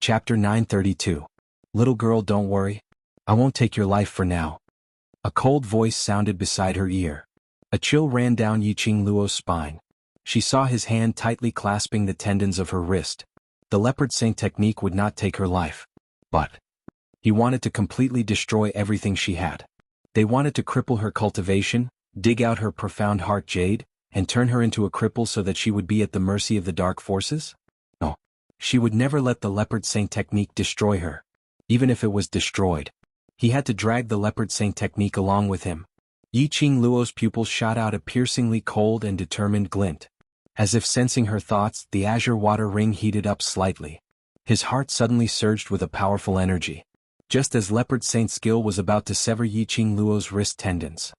Chapter 932. Little girl, don't worry. I won't take your life for now. A cold voice sounded beside her ear. A chill ran down Yiqingluo's spine. She saw his hand tightly clasping the tendons of her wrist. The leopard saint technique would not take her life. But he wanted to completely destroy everything she had. They wanted to cripple her cultivation, dig out her profound heart jade, and turn her into a cripple so that she would be at the mercy of the dark forces? No. She would never let the leopard saint technique destroy her. Even if it was destroyed, he had to drag the leopard saint technique along with him. Yiqingluo's pupils shot out a piercingly cold and determined glint. As if sensing her thoughts, the azure water ring heated up slightly. His heart suddenly surged with a powerful energy. Just as leopard saint's skill was about to sever Yiqingluo's wrist tendons.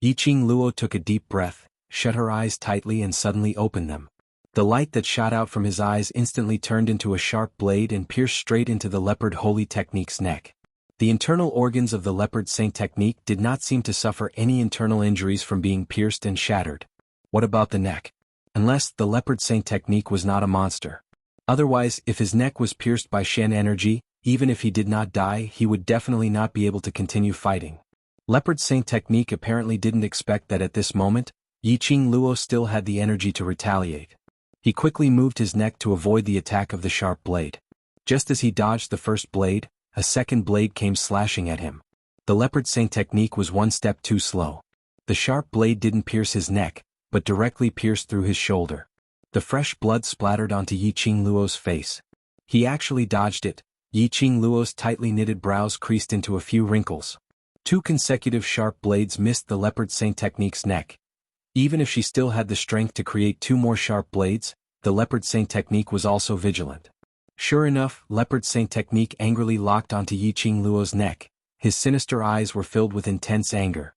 Yiqingluo took a deep breath, shut her eyes tightly and suddenly opened them. The light that shot out from his eyes instantly turned into a sharp blade and pierced straight into the leopard holy technique's neck. The internal organs of the leopard saint technique did not seem to suffer any internal injuries from being pierced and shattered. What about the neck? Unless the leopard saint technique was not a monster. Otherwise, if his neck was pierced by Shen energy, even if he did not die, he would definitely not be able to continue fighting. Leopard saint technique apparently didn't expect that at this moment, Yiqingluo still had the energy to retaliate. He quickly moved his neck to avoid the attack of the sharp blade. Just as he dodged the first blade, a second blade came slashing at him. The leopard saint technique was one step too slow. The sharp blade didn't pierce his neck, but directly pierced through his shoulder. The fresh blood splattered onto Yiqingluo's face. He actually dodged it. Yiqingluo's tightly knitted brows creased into a few wrinkles. 2 consecutive sharp blades missed the leopard saint technique's neck. Even if she still had the strength to create 2 more sharp blades, the leopard saint technique was also vigilant. Sure enough, leopard saint technique angrily locked onto Yiqingluo's neck. His sinister eyes were filled with intense anger.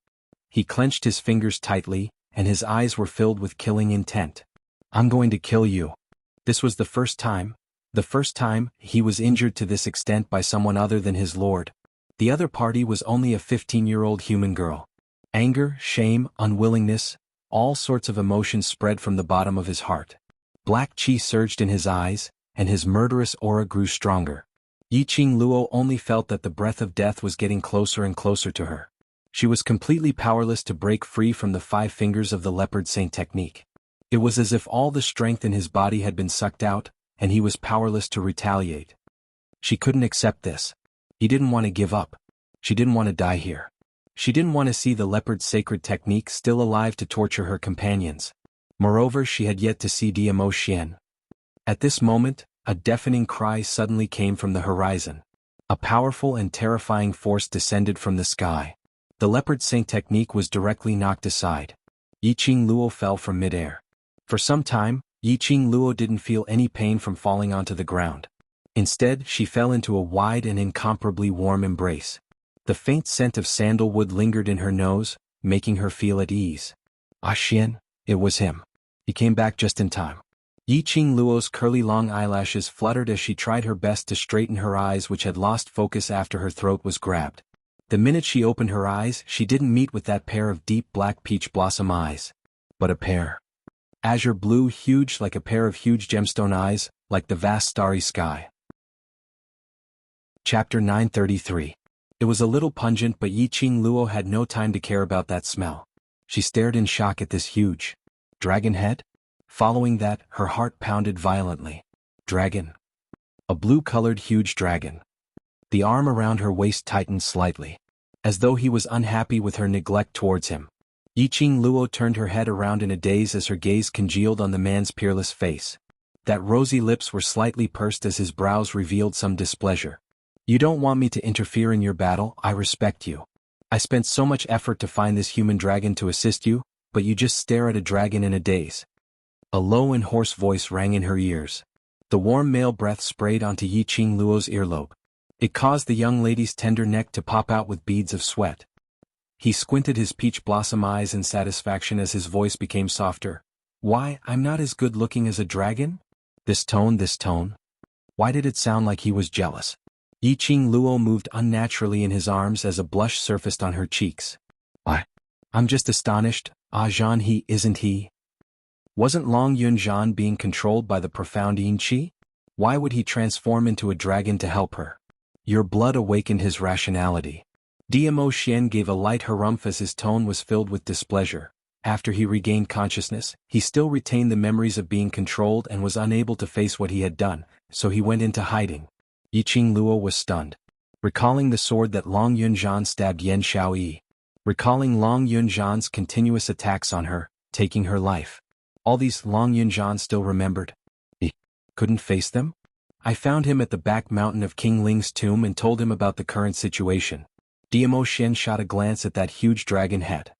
He clenched his fingers tightly, and his eyes were filled with killing intent. I'm going to kill you. This was the first time he was injured to this extent by someone other than his lord. The other party was only a 15-year-old human girl. Anger, shame, unwillingness, all sorts of emotions spread from the bottom of his heart. Black chi surged in his eyes, and his murderous aura grew stronger. Yiqingluo only felt that the breath of death was getting closer and closer to her. She was completely powerless to break free from the 5 fingers of the leopard saint technique. It was as if all the strength in his body had been sucked out, and he was powerless to retaliate. She couldn't accept this. He didn't want to give up. She didn't want to die here. She didn't want to see the leopard's sacred technique still alive to torture her companions. Moreover, she had yet to see Dmo Xian. At this moment, a deafening cry suddenly came from the horizon. A powerful and terrifying force descended from the sky. The leopard saint technique was directly knocked aside. Yiqingluo fell from midair. For some time, Yiqingluo didn't feel any pain from falling onto the ground. Instead, she fell into a wide and incomparably warm embrace. The faint scent of sandalwood lingered in her nose, making her feel at ease. Ah Xian, it was him. He came back just in time. Yiqingluo's curly long eyelashes fluttered as she tried her best to straighten her eyes, which had lost focus after her throat was grabbed. The minute she opened her eyes, she didn't meet with that pair of deep black peach blossom eyes. But a pair. Azure blue, huge like a pair of huge gemstone eyes, like the vast starry sky. Chapter 933. It was a little pungent, but Yiqingluo had no time to care about that smell. She stared in shock at this huge dragon head. Following that, her heart pounded violently. Dragon. A blue-colored huge dragon. The arm around her waist tightened slightly, as though he was unhappy with her neglect towards him. Yiqingluo turned her head around in a daze as her gaze congealed on the man's peerless face. That rosy lips were slightly pursed as his brows revealed some displeasure. You don't want me to interfere in your battle, I respect you. I spent so much effort to find this human dragon to assist you, but you just stare at a dragon in a daze. A low and hoarse voice rang in her ears. The warm male breath sprayed onto Yiqingluo's earlobe. It caused the young lady's tender neck to pop out with beads of sweat. He squinted his peach blossom eyes in satisfaction as his voice became softer. Why, I'm not as good looking as a dragon? This tone. Why did it sound like he was jealous? Yiqingluo moved unnaturally in his arms as a blush surfaced on her cheeks. Why? I'm just astonished. Ah Zhan, isn't he? Wasn't Long Yun Zhan being controlled by the profound Yin Qi? Why would he transform into a dragon to help her? Your blood awakened his rationality. Dmo Xian gave a light harumph as his tone was filled with displeasure. After he regained consciousness, he still retained the memories of being controlled and was unable to face what he had done, so he went into hiding. Yiqing Luo was stunned. Recalling the sword that Long Yunzhan stabbed Yan Xiaoyi. Recalling Long Yunzhan's continuous attacks on her, taking her life. All these Long Yunzhan still remembered. He couldn't face them? I found him at the back mountain of King Ling's tomb and told him about the current situation. Dmo Xian shot a glance at that huge dragon head.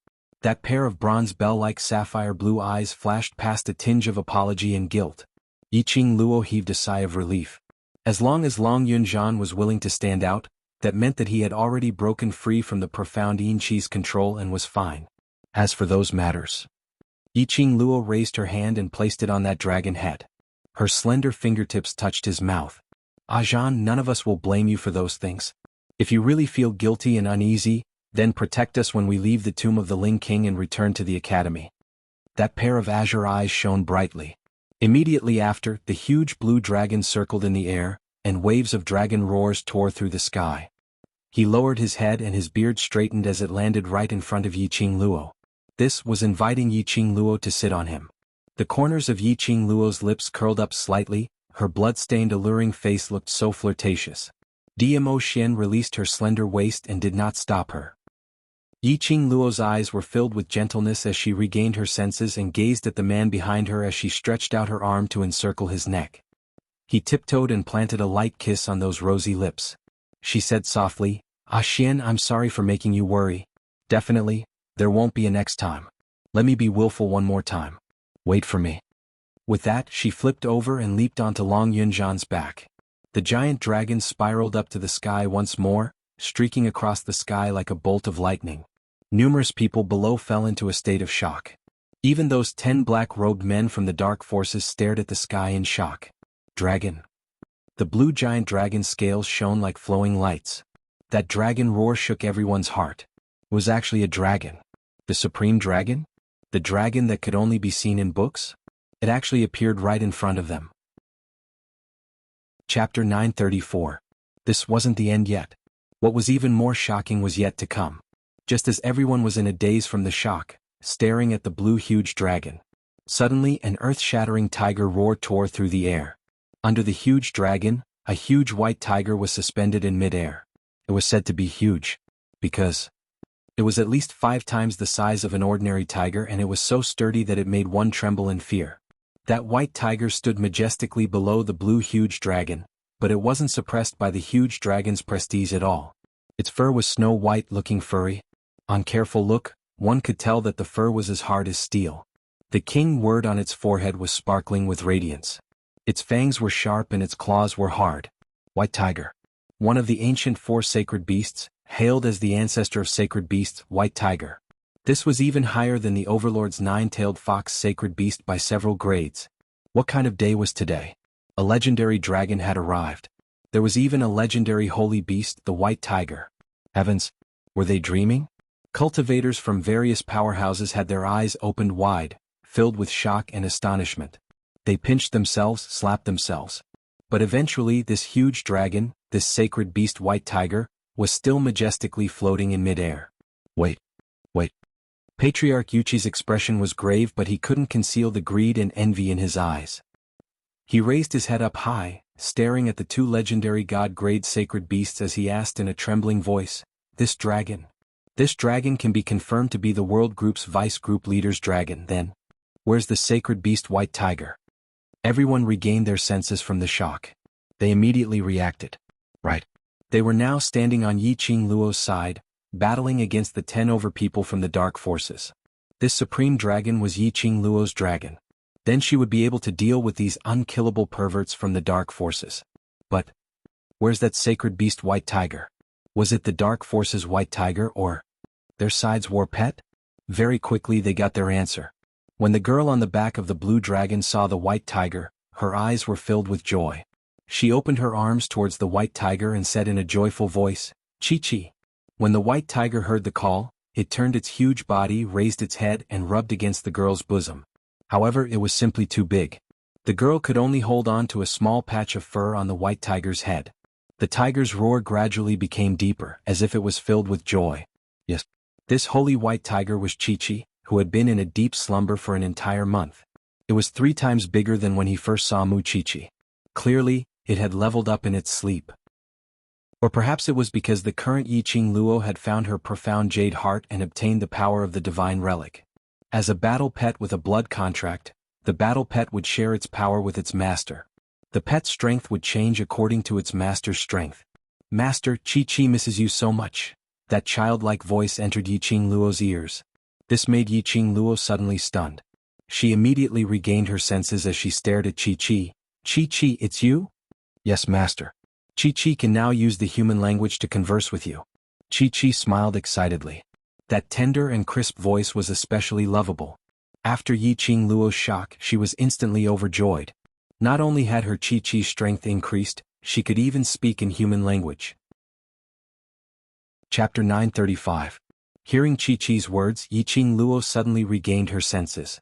That pair of bronze bell-like sapphire blue eyes flashed past a tinge of apology and guilt. Yiqing Luo heaved a sigh of relief. As long as Long Yunzhan was willing to stand out, that meant that he had already broken free from the profound Yinqi's control and was fine. As for those matters. Yiqing Luo raised her hand and placed it on that dragon head. Her slender fingertips touched his mouth. Zhan, none of us will blame you for those things. If you really feel guilty and uneasy, then protect us when we leave the tomb of the Ling King and return to the academy. That pair of azure eyes shone brightly. Immediately after, the huge blue dragon circled in the air, and waves of dragon roars tore through the sky. He lowered his head and his beard straightened as it landed right in front of Yiqing Luo. This was inviting Yiqing Luo to sit on him. The corners of Yiqing Luo's lips curled up slightly, her blood-stained alluring face looked so flirtatious. Dmo Xian released her slender waist and did not stop her. Yiqing Luo's eyes were filled with gentleness as she regained her senses and gazed at the man behind her as she stretched out her arm to encircle his neck. He tiptoed and planted a light kiss on those rosy lips. She said softly, Xian, I'm sorry for making you worry. Definitely, there won't be a next time. Let me be willful one more time. Wait for me. With that, she flipped over and leaped onto Long Yunzhan's back. The giant dragon spiraled up to the sky once more, streaking across the sky like a bolt of lightning. Numerous people below fell into a state of shock. Even those 10 black-robed men from the dark forces stared at the sky in shock. Dragon. The blue giant dragon's scales shone like flowing lights. That dragon roar shook everyone's heart. It was actually a dragon. The supreme dragon? The dragon that could only be seen in books? It actually appeared right in front of them. Chapter 934. This wasn't the end yet. What was even more shocking was yet to come. Just as everyone was in a daze from the shock, staring at the blue huge dragon, suddenly an earth-shattering tiger roar tore through the air. Under the huge dragon, a huge white tiger was suspended in mid-air. It was said to be huge, because it was at least 5 times the size of an ordinary tiger and it was so sturdy that it made one tremble in fear. That white tiger stood majestically below the blue huge dragon, but it wasn't suppressed by the huge dragon's prestige at all. Its fur was snow-white looking furry. On careful look, one could tell that the fur was as hard as steel. The king word on its forehead was sparkling with radiance. Its fangs were sharp and its claws were hard. White tiger. One of the ancient 4 sacred beasts, hailed as the ancestor of sacred beasts, white tiger. This was even higher than the overlord's 9-tailed fox sacred beast by several grades. What kind of day was today? A legendary dragon had arrived. There was even a legendary holy beast, the white tiger. Heavens, were they dreaming? Cultivators from various powerhouses had their eyes opened wide, filled with shock and astonishment. They pinched themselves, slapped themselves. But eventually this huge dragon, this sacred beast white tiger, was still majestically floating in mid-air. Wait. Patriarch Yuchi's expression was grave but he couldn't conceal the greed and envy in his eyes. He raised his head up high, staring at the 2 legendary god-grade sacred beasts as he asked in a trembling voice, This dragon can be confirmed to be the world group's vice group leader's dragon, then? Where's the sacred beast white tiger? Everyone regained their senses from the shock. They immediately reacted. Right. They were now standing on Yiqing Luo's side, battling against the 10 over people from the dark forces. This supreme dragon was Yiqing Luo's dragon. Then she would be able to deal with these unkillable perverts from the dark forces. But where's that sacred beast white tiger? Was it the dark forces white tiger or their side's war pet? Very quickly they got their answer. When the girl on the back of the blue dragon saw the white tiger, her eyes were filled with joy. She opened her arms towards the white tiger and said in a joyful voice, Chi-Chi. When the white tiger heard the call, it turned its huge body, raised its head and rubbed against the girl's bosom. However, it was simply too big. The girl could only hold on to a small patch of fur on the white tiger's head. The tiger's roar gradually became deeper, as if it was filled with joy. Yes. This holy white tiger was Chi-Chi, who had been in a deep slumber for an entire month. It was 3 times bigger than when he first saw Mu Chi-Chi. Clearly, it had leveled up in its sleep. Or perhaps it was because the current Yiqing Luo had found her profound jade heart and obtained the power of the divine relic. As a battle pet with a blood contract, the battle pet would share its power with its master. The pet's strength would change according to its master's strength. Master, Chi-Chi misses you so much. That childlike voice entered Yiqing Luo's ears. This made Yiqing Luo suddenly stunned. She immediately regained her senses as she stared at Chi-Chi. Chi-Chi, it's you? Yes, master. Chi-Chi can now use the human language to converse with you. Chi-Chi smiled excitedly. That tender and crisp voice was especially lovable. After Yiqing Luo's shock, she was instantly overjoyed. Not only had her Chi-Chi's strength increased, she could even speak in human language. Chapter 935. Hearing Chi-Chi's words, Yiqing Luo suddenly regained her senses.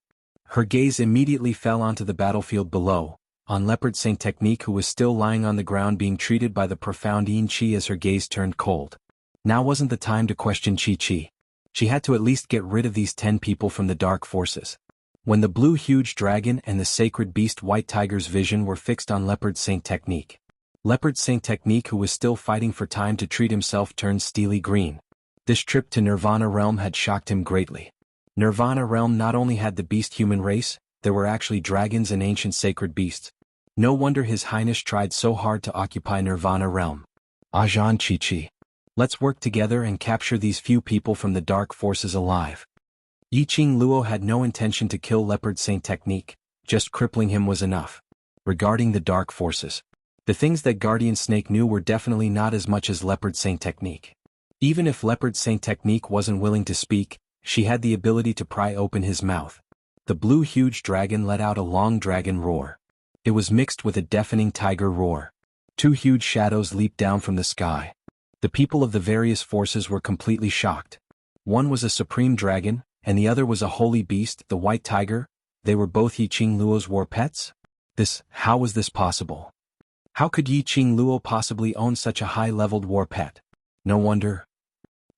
Her gaze immediately fell onto the battlefield below, on Leopard Saint Technique, who was still lying on the ground being treated by the profound Yin Chi as her gaze turned cold. Now wasn't the time to question Chi-Chi. She had to at least get rid of these 10 people from the dark forces. When the blue huge dragon and the sacred beast white tiger's vision were fixed on Leopard Saint Technique. Leopard Saint Technique, who was still fighting for time to treat himself, turned steely green. This trip to Nirvana Realm had shocked him greatly. Nirvana Realm not only had the beast human race, there were actually dragons and ancient sacred beasts. No wonder His Highness tried so hard to occupy Nirvana Realm. Ajahn Chi-Chi. Let's work together and capture these few people from the dark forces alive. Yiqing Luo had no intention to kill Leopard Saint Technique, just crippling him was enough. Regarding the dark forces, the things that Guardian Snake knew were definitely not as much as Leopard Saint Technique. Even if Leopard Saint Technique wasn't willing to speak, she had the ability to pry open his mouth. The blue huge dragon let out a long dragon roar. It was mixed with a deafening tiger roar. 2 huge shadows leaped down from the sky. The people of the various forces were completely shocked. One was a supreme dragon, and the other was a holy beast, the white tiger. They were both Yiqing Luo's war pets? How was this possible? How could Yiqing Luo possibly own such a high-leveled war pet? No wonder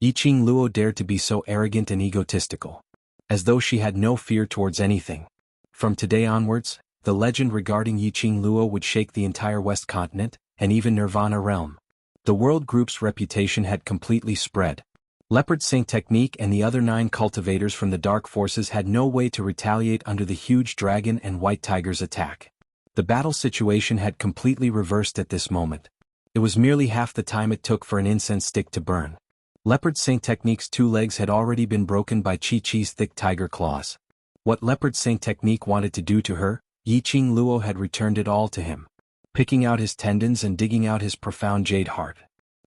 Yiqing Luo dared to be so arrogant and egotistical. As though she had no fear towards anything. From today onwards, the legend regarding Yiqing Luo would shake the entire West Continent, and even Nirvana Realm. The world group's reputation had completely spread. Leopard Saint Technique and the other 9 cultivators from the dark forces had no way to retaliate under the huge dragon and white tiger's attack. The battle situation had completely reversed at this moment. It was merely half the time it took for an incense stick to burn. Leopard Saint Technique's 2 legs had already been broken by Chi-Chi's thick tiger claws. What Leopard Saint Technique wanted to do to her, Yiqing Luo had returned it all to him. Picking out his tendons and digging out his profound jade heart.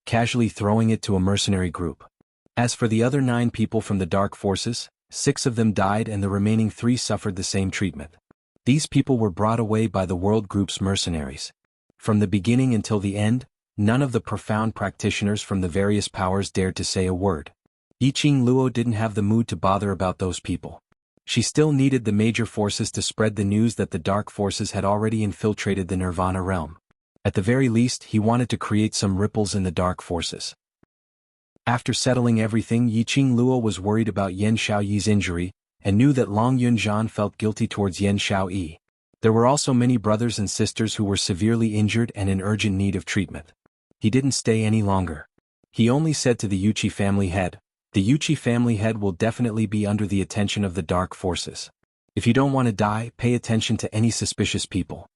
Casually throwing it to a mercenary group. As for the other 9 people from the dark forces, 6 of them died and the remaining 3 suffered the same treatment. These people were brought away by the world group's mercenaries. From the beginning until the end, none of the profound practitioners from the various powers dared to say a word. Yiqing Luo didn't have the mood to bother about those people. She still needed the major forces to spread the news that the dark forces had already infiltrated the Nirvana Realm. At the very least, he wanted to create some ripples in the dark forces. After settling everything, Yiqing Luo was worried about Yan Xiaoyi's injury, and knew that Long Yunzhan felt guilty towards Yan Xiaoyi. There were also many brothers and sisters who were severely injured and in urgent need of treatment. He didn't stay any longer. He only said to the Yuchi family head, "The Yuchi family head will definitely be under the attention of the dark forces. If you don't want to die, pay attention to any suspicious people."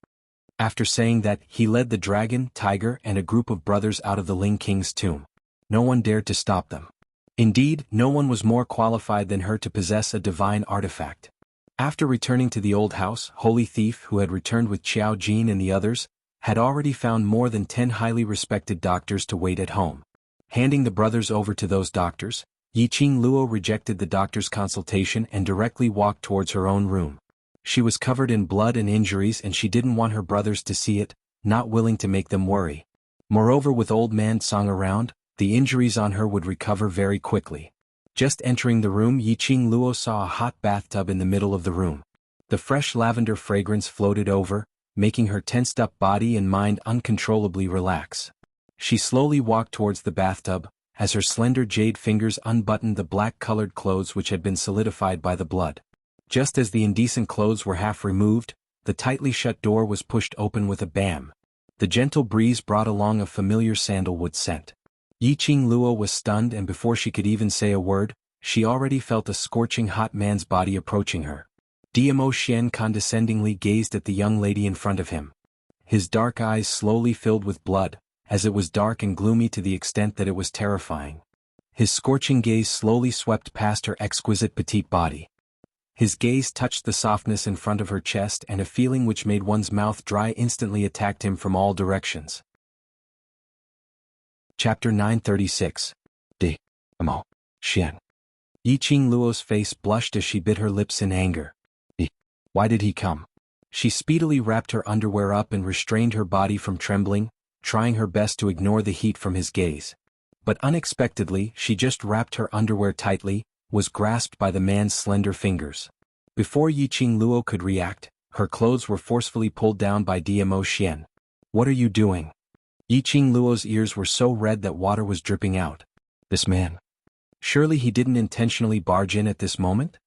After saying that, he led the dragon, tiger, and a group of brothers out of the Ling King's tomb. No one dared to stop them. Indeed, no one was more qualified than her to possess a divine artifact. After returning to the old house, Holy Thief, who had returned with Qiao Jin and the others, had already found more than 10 highly respected doctors to wait at home. Handing the brothers over to those doctors, Yiqing Luo rejected the doctor's consultation and directly walked towards her own room. She was covered in blood and injuries and she didn't want her brothers to see it, not willing to make them worry. Moreover, with old man Song around, the injuries on her would recover very quickly. Just entering the room, Yiqing Luo saw a hot bathtub in the middle of the room. The fresh lavender fragrance floated over, making her tensed-up body and mind uncontrollably relax. She slowly walked towards the bathtub, as her slender jade fingers unbuttoned the black-colored clothes which had been solidified by the blood. Just as the indecent clothes were half removed, the tightly shut door was pushed open with a bam. The gentle breeze brought along a familiar sandalwood scent. Yiqing Luo was stunned, and before she could even say a word, she already felt a scorching hot man's body approaching her. Diamo Xian condescendingly gazed at the young lady in front of him. His dark eyes slowly filled with blood, as it was dark and gloomy to the extent that it was terrifying. His scorching gaze slowly swept past her exquisite petite body. His gaze touched the softness in front of her chest, and a feeling which made one's mouth dry instantly attacked him from all directions. Chapter 936. Diamo Xian. Yiqing Luo's face blushed as she bit her lips in anger. Why did he come? She speedily wrapped her underwear up and restrained her body from trembling, trying her best to ignore the heat from his gaze. But unexpectedly, she just wrapped her underwear tightly, was grasped by the man's slender fingers. Before Yiqing Luo could react, her clothes were forcefully pulled down by Diamo Xian. What are you doing? Yiqing Luo's ears were so red that water was dripping out. This man. Surely he didn't intentionally barge in at this moment?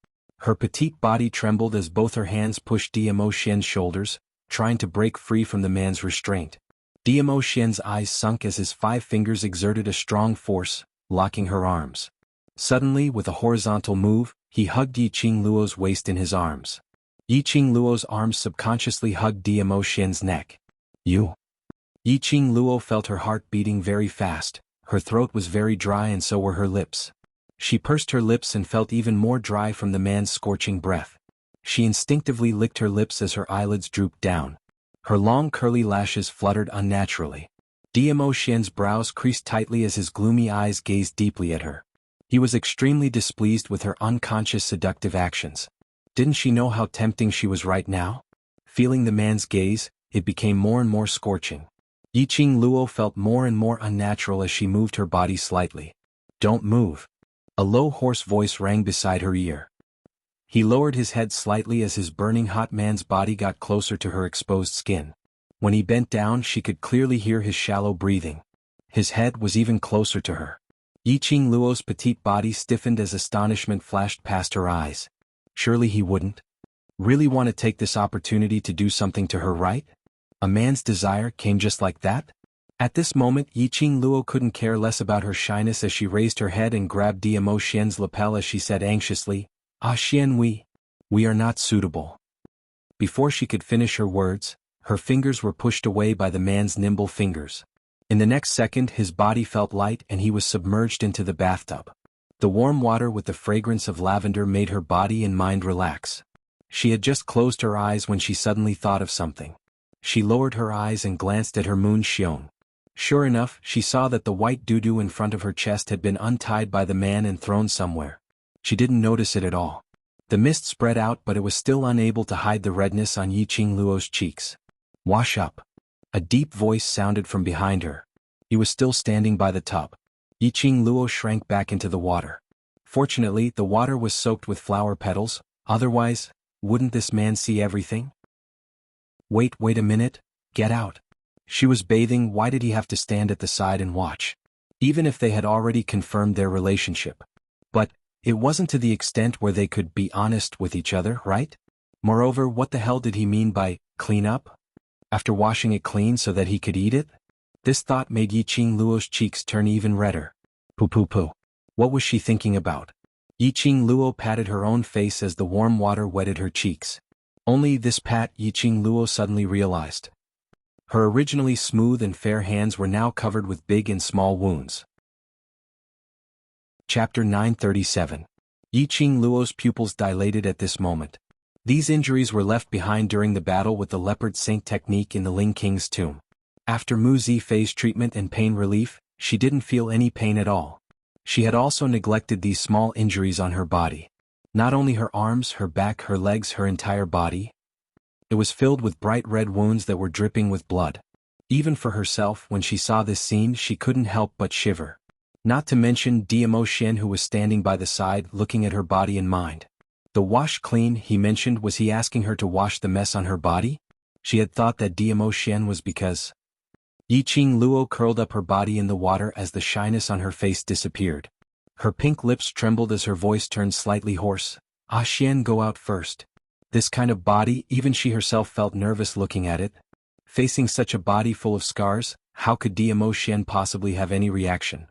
Her petite body trembled as both her hands pushed Diamo Xian's shoulders, trying to break free from the man's restraint. Diamo Xian's eyes sunk as his 5 fingers exerted a strong force, locking her arms. Suddenly, with a horizontal move, he hugged Yiqing Luo's waist in his arms. Yiqing Luo's arms subconsciously hugged Diamo Xian's neck. You. Yiqing Luo felt her heart beating very fast, her throat was very dry and so were her lips. She pursed her lips and felt even more dry from the man's scorching breath. She instinctively licked her lips as her eyelids drooped down. Her long curly lashes fluttered unnaturally. Diamo Xian's brows creased tightly as his gloomy eyes gazed deeply at her. He was extremely displeased with her unconscious seductive actions. Didn't she know how tempting she was right now? Feeling the man's gaze, it became more and more scorching. Yiqing Luo felt more and more unnatural as she moved her body slightly. Don't move. A low hoarse voice rang beside her ear. He lowered his head slightly as his burning hot man's body got closer to her exposed skin. When he bent down, she could clearly hear his shallow breathing. His head was even closer to her. Yiqing Luo's petite body stiffened as astonishment flashed past her eyes. Surely he wouldn't really want to take this opportunity to do something to her, right? A man's desire came just like that? At this moment, Yiqing Luo couldn't care less about her shyness as she raised her head and grabbed Diamo Xian's lapel as she said anxiously, "Ah Xian, we are not suitable." Before she could finish her words, her fingers were pushed away by the man's nimble fingers. In the next second, his body felt light and he was submerged into the bathtub. The warm water with the fragrance of lavender made her body and mind relax. She had just closed her eyes when she suddenly thought of something. She lowered her eyes and glanced at her moon xiong. Sure enough, she saw that the white doo-doo in front of her chest had been untied by the man and thrown somewhere. She didn't notice it at all. The mist spread out, but it was still unable to hide the redness on Yiqing Luo's cheeks. Wash up. A deep voice sounded from behind her. He was still standing by the tub. Yiqing Luo shrank back into the water. Fortunately, the water was soaked with flower petals, otherwise, wouldn't this man see everything? Wait a minute, get out. She was bathing, why did he have to stand at the side and watch? Even if they had already confirmed their relationship. But, it wasn't to the extent where they could be honest with each other, right? Moreover, what the hell did he mean by, clean up? After washing it clean so that he could eat it? This thought made Yiqing Luo's cheeks turn even redder. Poo. What was she thinking about? Yiqing Luo patted her own face as the warm water wetted her cheeks. Only this pat, Yiqing Luo suddenly realized. Her originally smooth and fair hands were now covered with big and small wounds. Chapter 937. Yiqing Luo's pupils dilated at this moment. These injuries were left behind during the battle with the leopard saint technique in the Ling King's tomb. After Mu Zi phase treatment and pain relief, she didn't feel any pain at all. She had also neglected these small injuries on her body. Not only her arms, her back, her legs, her entire body. It was filled with bright red wounds that were dripping with blood. Even for herself, when she saw this scene, she couldn't help but shiver. Not to mention Diamo Xian, who was standing by the side looking at her body and mind. The wash clean he mentioned, was he asking her to wash the mess on her body? She had thought that Diamo Xian was because Yiqing Luo curled up her body in the water as the shyness on her face disappeared. Her pink lips trembled as her voice turned slightly hoarse. Ah, Xian, go out first. This kind of body, even she herself felt nervous looking at it. Facing such a body full of scars, how could Diamo Xian possibly have any reaction?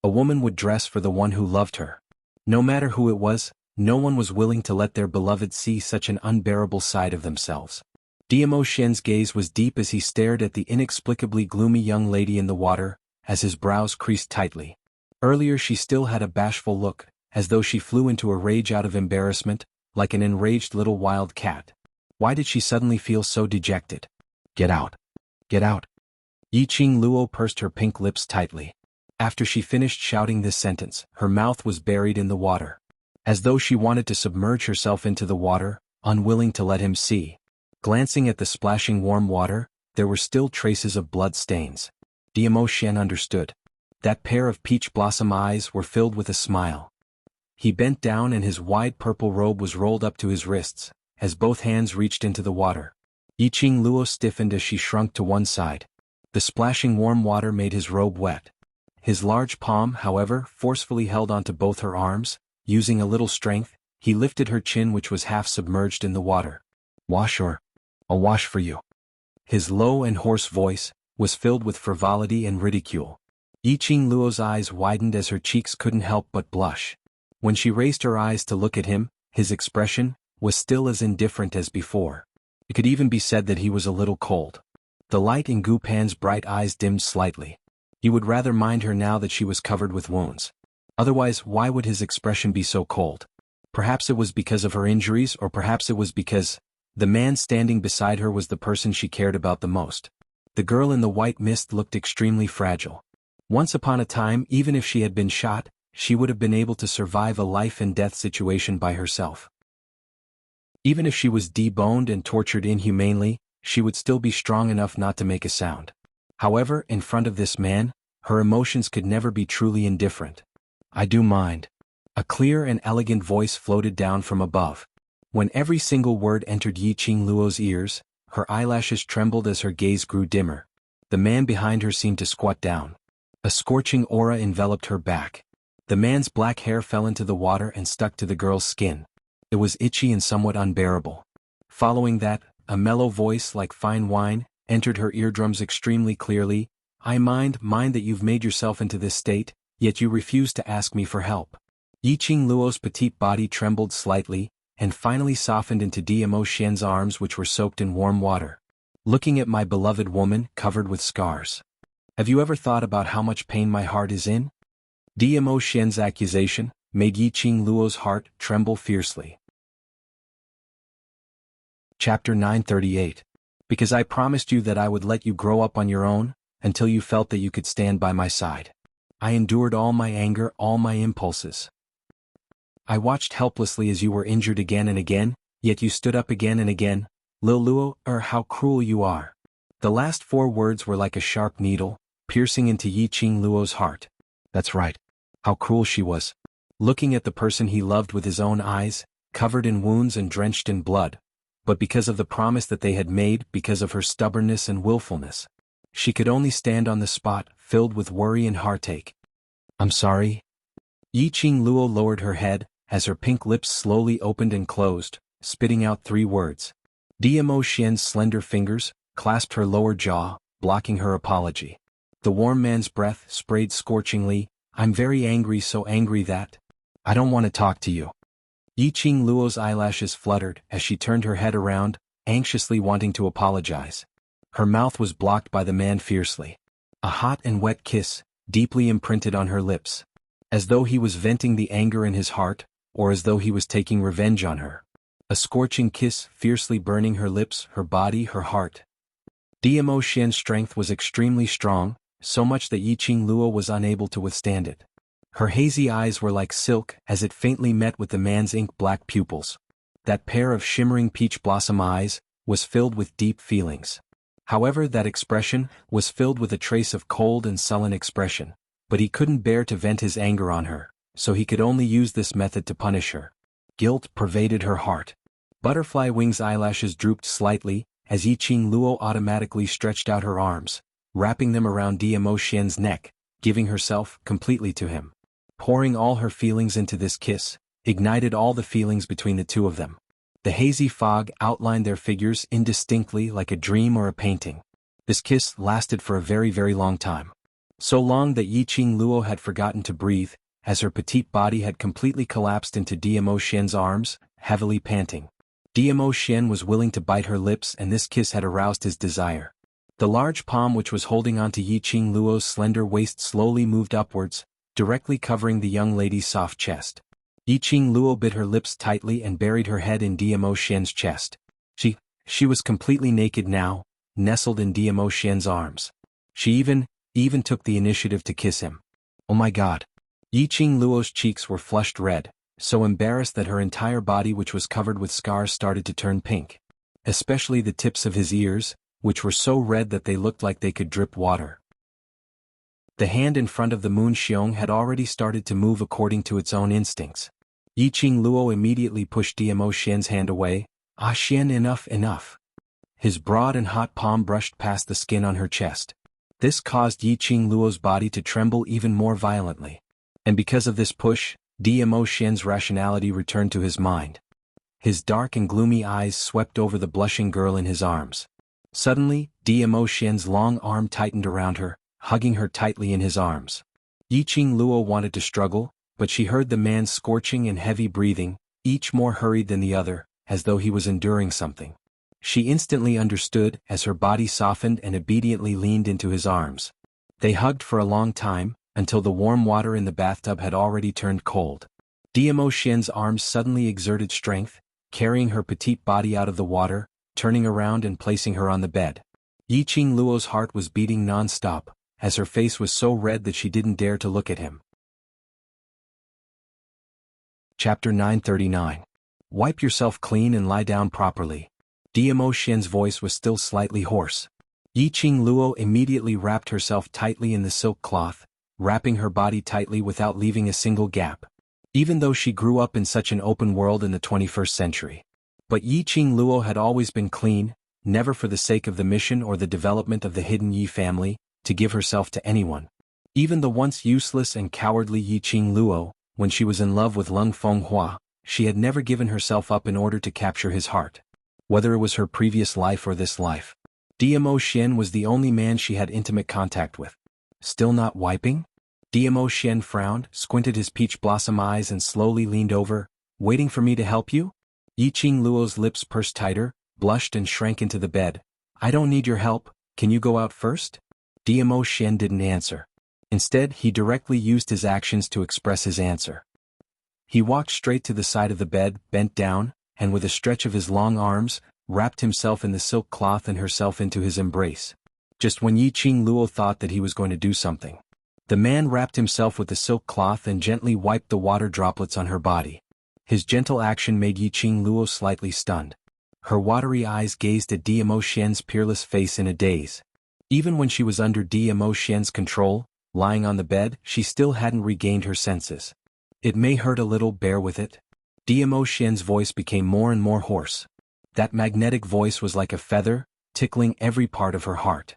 A woman would dress for the one who loved her. No matter who it was, no one was willing to let their beloved see such an unbearable side of themselves. Diamo Xian's gaze was deep as he stared at the inexplicably gloomy young lady in the water, as his brows creased tightly. Earlier she still had a bashful look, as though she flew into a rage out of embarrassment, like an enraged little wild cat. Why did she suddenly feel so dejected? Get out. Get out. Yiqing Luo pursed her pink lips tightly. After she finished shouting this sentence, her mouth was buried in the water. As though she wanted to submerge herself into the water, unwilling to let him see. Glancing at the splashing warm water, there were still traces of blood stains. Diamo Xian understood. That pair of peach blossom eyes were filled with a smile. He bent down and his wide purple robe was rolled up to his wrists, as both hands reached into the water. Yiqing Luo stiffened as she shrunk to one side. The splashing warm water made his robe wet. His large palm, however, forcefully held onto both her arms. Using a little strength, he lifted her chin, which was half submerged in the water. Wash or I'll wash for you. His low and hoarse voice was filled with frivolity and ridicule. Yiqing Luo's eyes widened as her cheeks couldn't help but blush. When she raised her eyes to look at him, his expression was still as indifferent as before. It could even be said that he was a little cold. The light in Gu Pan's bright eyes dimmed slightly. He would rather mind her now that she was covered with wounds. Otherwise, why would his expression be so cold? Perhaps it was because of her injuries, or perhaps it was because the man standing beside her was the person she cared about the most. The girl in the white mist looked extremely fragile. Once upon a time, even if she had been shot, she would have been able to survive a life-and-death situation by herself. Even if she was deboned and tortured inhumanely, she would still be strong enough not to make a sound. However, in front of this man, her emotions could never be truly indifferent. I do mind. A clear and elegant voice floated down from above. When every single word entered Yiqing Luo's ears, her eyelashes trembled as her gaze grew dimmer. The man behind her seemed to squat down. A scorching aura enveloped her back. The man's black hair fell into the water and stuck to the girl's skin. It was itchy and somewhat unbearable. Following that, a mellow voice like fine wine entered her eardrums extremely clearly. I mind that you've made yourself into this state, yet you refuse to ask me for help. Yiqing Luo's petite body trembled slightly, and finally softened into Diamo Xian's arms, which were soaked in warm water. Looking at my beloved woman, covered with scars. Have you ever thought about how much pain my heart is in? Diamo Xian's accusation made Yiqing Luo's heart tremble fiercely. Chapter 938. Because I promised you that I would let you grow up on your own, until you felt that you could stand by my side. I endured all my anger, all my impulses. I watched helplessly as you were injured again and again, yet you stood up again and again. Lil Luo, how cruel you are. The last 4 words were like a sharp needle, piercing into Yiqing Luo's heart. That's right. How cruel she was. Looking at the person he loved with his own eyes, covered in wounds and drenched in blood. But because of the promise that they had made, because of her stubbornness and willfulness, she could only stand on the spot, filled with worry and heartache. I'm sorry. Yiqing Luo lowered her head, as her pink lips slowly opened and closed, spitting out 3 words. Diamo Xian's slender fingers clasped her lower jaw, blocking her apology. The warm man's breath sprayed scorchingly. I'm very angry, so angry that I don't want to talk to you. Yiqing Luo's eyelashes fluttered as she turned her head around, anxiously wanting to apologize. Her mouth was blocked by the man fiercely. A hot and wet kiss, deeply imprinted on her lips. As though he was venting the anger in his heart, or as though he was taking revenge on her. A scorching kiss, fiercely burning her lips, her body, her heart. Diamo Xian's strength was extremely strong, so much that Yiqing Luo was unable to withstand it. Her hazy eyes were like silk as it faintly met with the man's ink-black pupils. That pair of shimmering peach blossom eyes was filled with deep feelings. However, that expression was filled with a trace of cold and sullen expression, but he couldn't bear to vent his anger on her, so he could only use this method to punish her. Guilt pervaded her heart. Butterfly Wing's eyelashes drooped slightly, as Yiqing Luo automatically stretched out her arms, wrapping them around Diamo Xian's neck, giving herself completely to him. Pouring all her feelings into this kiss, ignited all the feelings between the two of them. The hazy fog outlined their figures indistinctly like a dream or a painting. This kiss lasted for a very, very long time. So long that Yiqing Luo had forgotten to breathe, as her petite body had completely collapsed into Diamo Xian's arms, heavily panting. Diamo Xian was willing to bite her lips, and this kiss had aroused his desire. The large palm which was holding onto Yiqing Luo's slender waist slowly moved upwards, directly covering the young lady's soft chest. Yiqing Luo bit her lips tightly and buried her head in Diamo Xian's chest. She was completely naked now, nestled in Diamo Xian's arms. She even took the initiative to kiss him. Oh my god. Yiqing Luo's cheeks were flushed red, so embarrassed that her entire body, which was covered with scars, started to turn pink. Especially the tips of his ears, which were so red that they looked like they could drip water. The hand in front of the moon Xiong had already started to move according to its own instincts. Yiqing Luo immediately pushed Diamo Xian's hand away. Ah Xian, enough. His broad and hot palm brushed past the skin on her chest. This caused Yiqing Luo's body to tremble even more violently. And because of this push, Diamo Xian's rationality returned to his mind. His dark and gloomy eyes swept over the blushing girl in his arms. Suddenly, Diamo Xian's long arm tightened around her, hugging her tightly in his arms. Yiqing Luo wanted to struggle, but she heard the man's scorching and heavy breathing, each more hurried than the other, as though he was enduring something. She instantly understood as her body softened and obediently leaned into his arms. They hugged for a long time, until the warm water in the bathtub had already turned cold. Diamo Xian's arms suddenly exerted strength, carrying her petite body out of the water, turning around and placing her on the bed. Yiqing Luo's heart was beating non-stop, as her face was so red that she didn't dare to look at him. Chapter 939. Wipe yourself clean and lie down properly. Diamo Xian's voice was still slightly hoarse. Yiqing Luo immediately wrapped herself tightly in the silk cloth, wrapping her body tightly without leaving a single gap. Even though she grew up in such an open world in the 21st century. But Yiqing Luo had always been clean, never for the sake of the mission or the development of the hidden Yi family, to give herself to anyone. Even the once useless and cowardly Yiqing Luo, when she was in love with Lung Fenghua, she had never given herself up in order to capture his heart. Whether it was her previous life or this life. Diamo Xian was the only man she had intimate contact with. Still not wiping? Diamo Xian frowned, squinted his peach blossom eyes and slowly leaned over. Waiting for me to help you? Yiqing Luo's lips pursed tighter, blushed and shrank into the bed. I don't need your help, can you go out first? Diamo Xian didn't answer. Instead, he directly used his actions to express his answer. He walked straight to the side of the bed, bent down, and with a stretch of his long arms, wrapped himself in the silk cloth and herself into his embrace. Just when Yiqing Luo thought that he was going to do something. The man wrapped himself with the silk cloth and gently wiped the water droplets on her body. His gentle action made Yiqing Luo slightly stunned. Her watery eyes gazed at Diamo Xian's peerless face in a daze. Even when she was under Diamo Xian's control, lying on the bed, she still hadn't regained her senses. It may hurt a little, bear with it. Diamo Xian's voice became more and more hoarse. That magnetic voice was like a feather, tickling every part of her heart.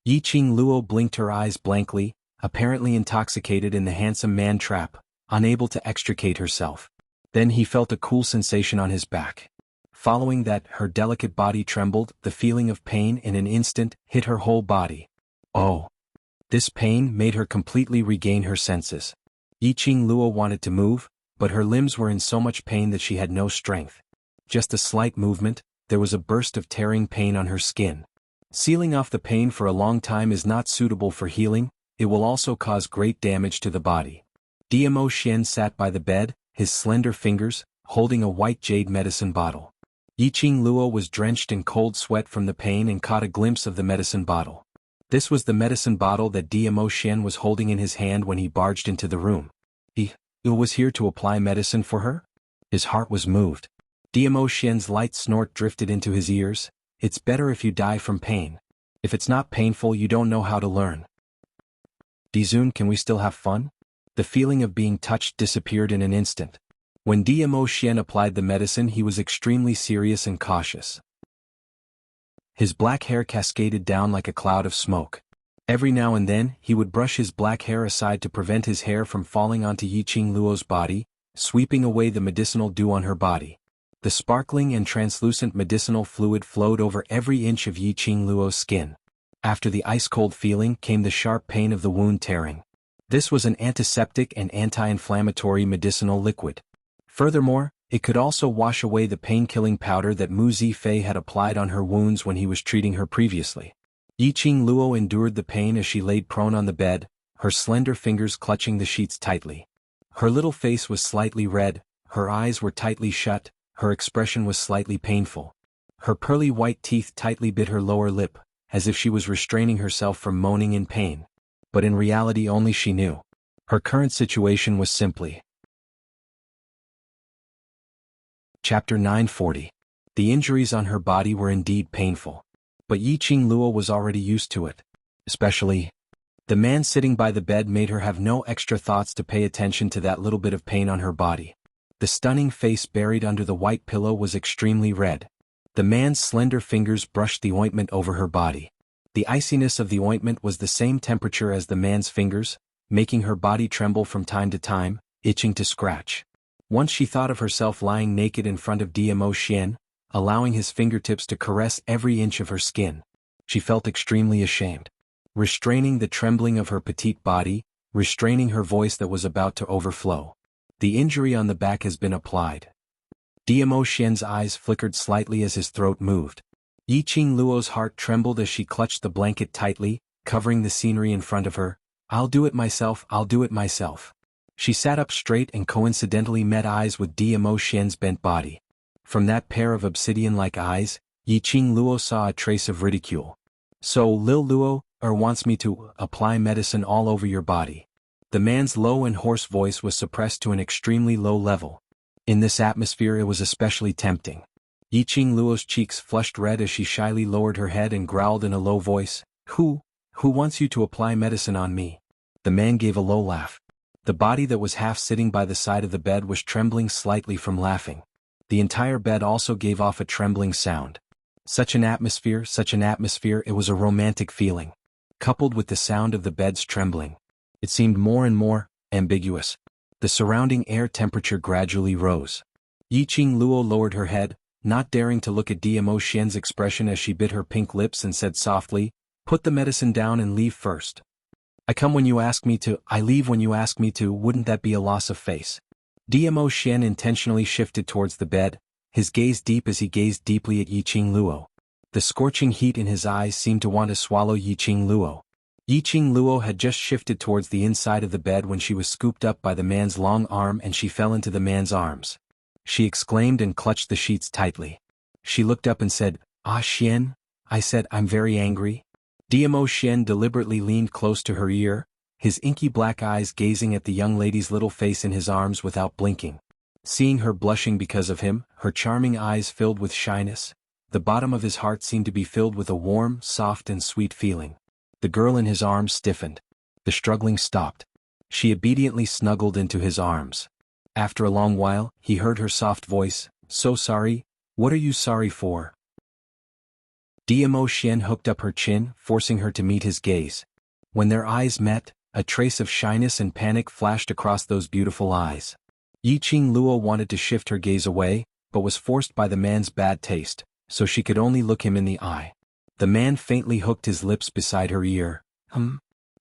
Yiqing Luo blinked her eyes blankly, apparently intoxicated in the handsome man trap, unable to extricate herself. Then he felt a cool sensation on his back. Following that, her delicate body trembled, the feeling of pain in an instant hit her whole body. Oh! This pain made her completely regain her senses. Yiqing Luo wanted to move, but her limbs were in so much pain that she had no strength. Just a slight movement, there was a burst of tearing pain on her skin. Sealing off the pain for a long time is not suitable for healing, it will also cause great damage to the body. Diamo Xian sat by the bed, his slender fingers, holding a white jade medicine bottle. Yiqing Luo was drenched in cold sweat from the pain and caught a glimpse of the medicine bottle. This was the medicine bottle that Diamo Xian was holding in his hand when he barged into the room. He was here to apply medicine for her? His heart was moved. Diamo Xian's light snort drifted into his ears. It's better if you die from pain. If it's not painful, you don't know how to learn. Dizun, can we still have fun? The feeling of being touched disappeared in an instant. When Diamo Xian applied the medicine, he was extremely serious and cautious. His black hair cascaded down like a cloud of smoke. Every now and then, he would brush his black hair aside to prevent his hair from falling onto Yiqing Luo's body, sweeping away the medicinal dew on her body. The sparkling and translucent medicinal fluid flowed over every inch of Yiqing Luo's skin. After the ice-cold feeling came the sharp pain of the wound tearing. This was an antiseptic and anti-inflammatory medicinal liquid. Furthermore, it could also wash away the pain-killing powder that Mu Zifei had applied on her wounds when he was treating her previously. Yiqing Luo endured the pain as she laid prone on the bed, her slender fingers clutching the sheets tightly. Her little face was slightly red, her eyes were tightly shut, her expression was slightly painful. Her pearly white teeth tightly bit her lower lip, as if she was restraining herself from moaning in pain. But in reality only she knew. Her current situation was simply. Chapter 940. The injuries on her body were indeed painful. But Yiqing Luo was already used to it. Especially, the man sitting by the bed made her have no extra thoughts to pay attention to that little bit of pain on her body. The stunning face buried under the white pillow was extremely red. The man's slender fingers brushed the ointment over her body. The iciness of the ointment was the same temperature as the man's fingers, making her body tremble from time to time, itching to scratch. Once she thought of herself lying naked in front of Dmo Xian, allowing his fingertips to caress every inch of her skin. She felt extremely ashamed. Restraining the trembling of her petite body, restraining her voice that was about to overflow. The injury on the back has been applied. Dmo Xian's eyes flickered slightly as his throat moved. Yiqing Luo's heart trembled as she clutched the blanket tightly, covering the scenery in front of her. I'll do it myself, I'll do it myself. She sat up straight and coincidentally met eyes with Dmo Xian's bent body. From that pair of obsidian-like eyes, Yiqing Luo saw a trace of ridicule. So Lil Luo, wants me to apply medicine all over your body. The man's low and hoarse voice was suppressed to an extremely low level. In this atmosphere it was especially tempting. Yiqing Luo's cheeks flushed red as she shyly lowered her head and growled in a low voice, Who wants you to apply medicine on me? The man gave a low laugh. The body that was half sitting by the side of the bed was trembling slightly from laughing. The entire bed also gave off a trembling sound. Such an atmosphere, it was a romantic feeling. Coupled with the sound of the bed's trembling, it seemed more and more ambiguous. The surrounding air temperature gradually rose. Yiqing Luo lowered her head, not daring to look at Dmo Xian's expression as she bit her pink lips and said softly, Put the medicine down and leave first. I come when you ask me to, I leave when you ask me to, wouldn't that be a loss of face? Dmo Xian intentionally shifted towards the bed, his gaze deep as he gazed deeply at Yiqing Luo. The scorching heat in his eyes seemed to want to swallow Yiqing Luo. Yiqing Luo had just shifted towards the inside of the bed when she was scooped up by the man's long arm and she fell into the man's arms. She exclaimed and clutched the sheets tightly. She looked up and said, Ah Xian? I said, I'm very angry. Dmo Xian deliberately leaned close to her ear, his inky black eyes gazing at the young lady's little face in his arms without blinking. Seeing her blushing because of him, her charming eyes filled with shyness, the bottom of his heart seemed to be filled with a warm, soft and sweet feeling. The girl in his arms stiffened. The struggling stopped. She obediently snuggled into his arms. After a long while, he heard her soft voice, So sorry, what are you sorry for? Dmo Xian hooked up her chin, forcing her to meet his gaze. When their eyes met, a trace of shyness and panic flashed across those beautiful eyes. Yiqing Luo wanted to shift her gaze away, but was forced by the man's bad taste, so she could only look him in the eye. The man faintly hooked his lips beside her ear.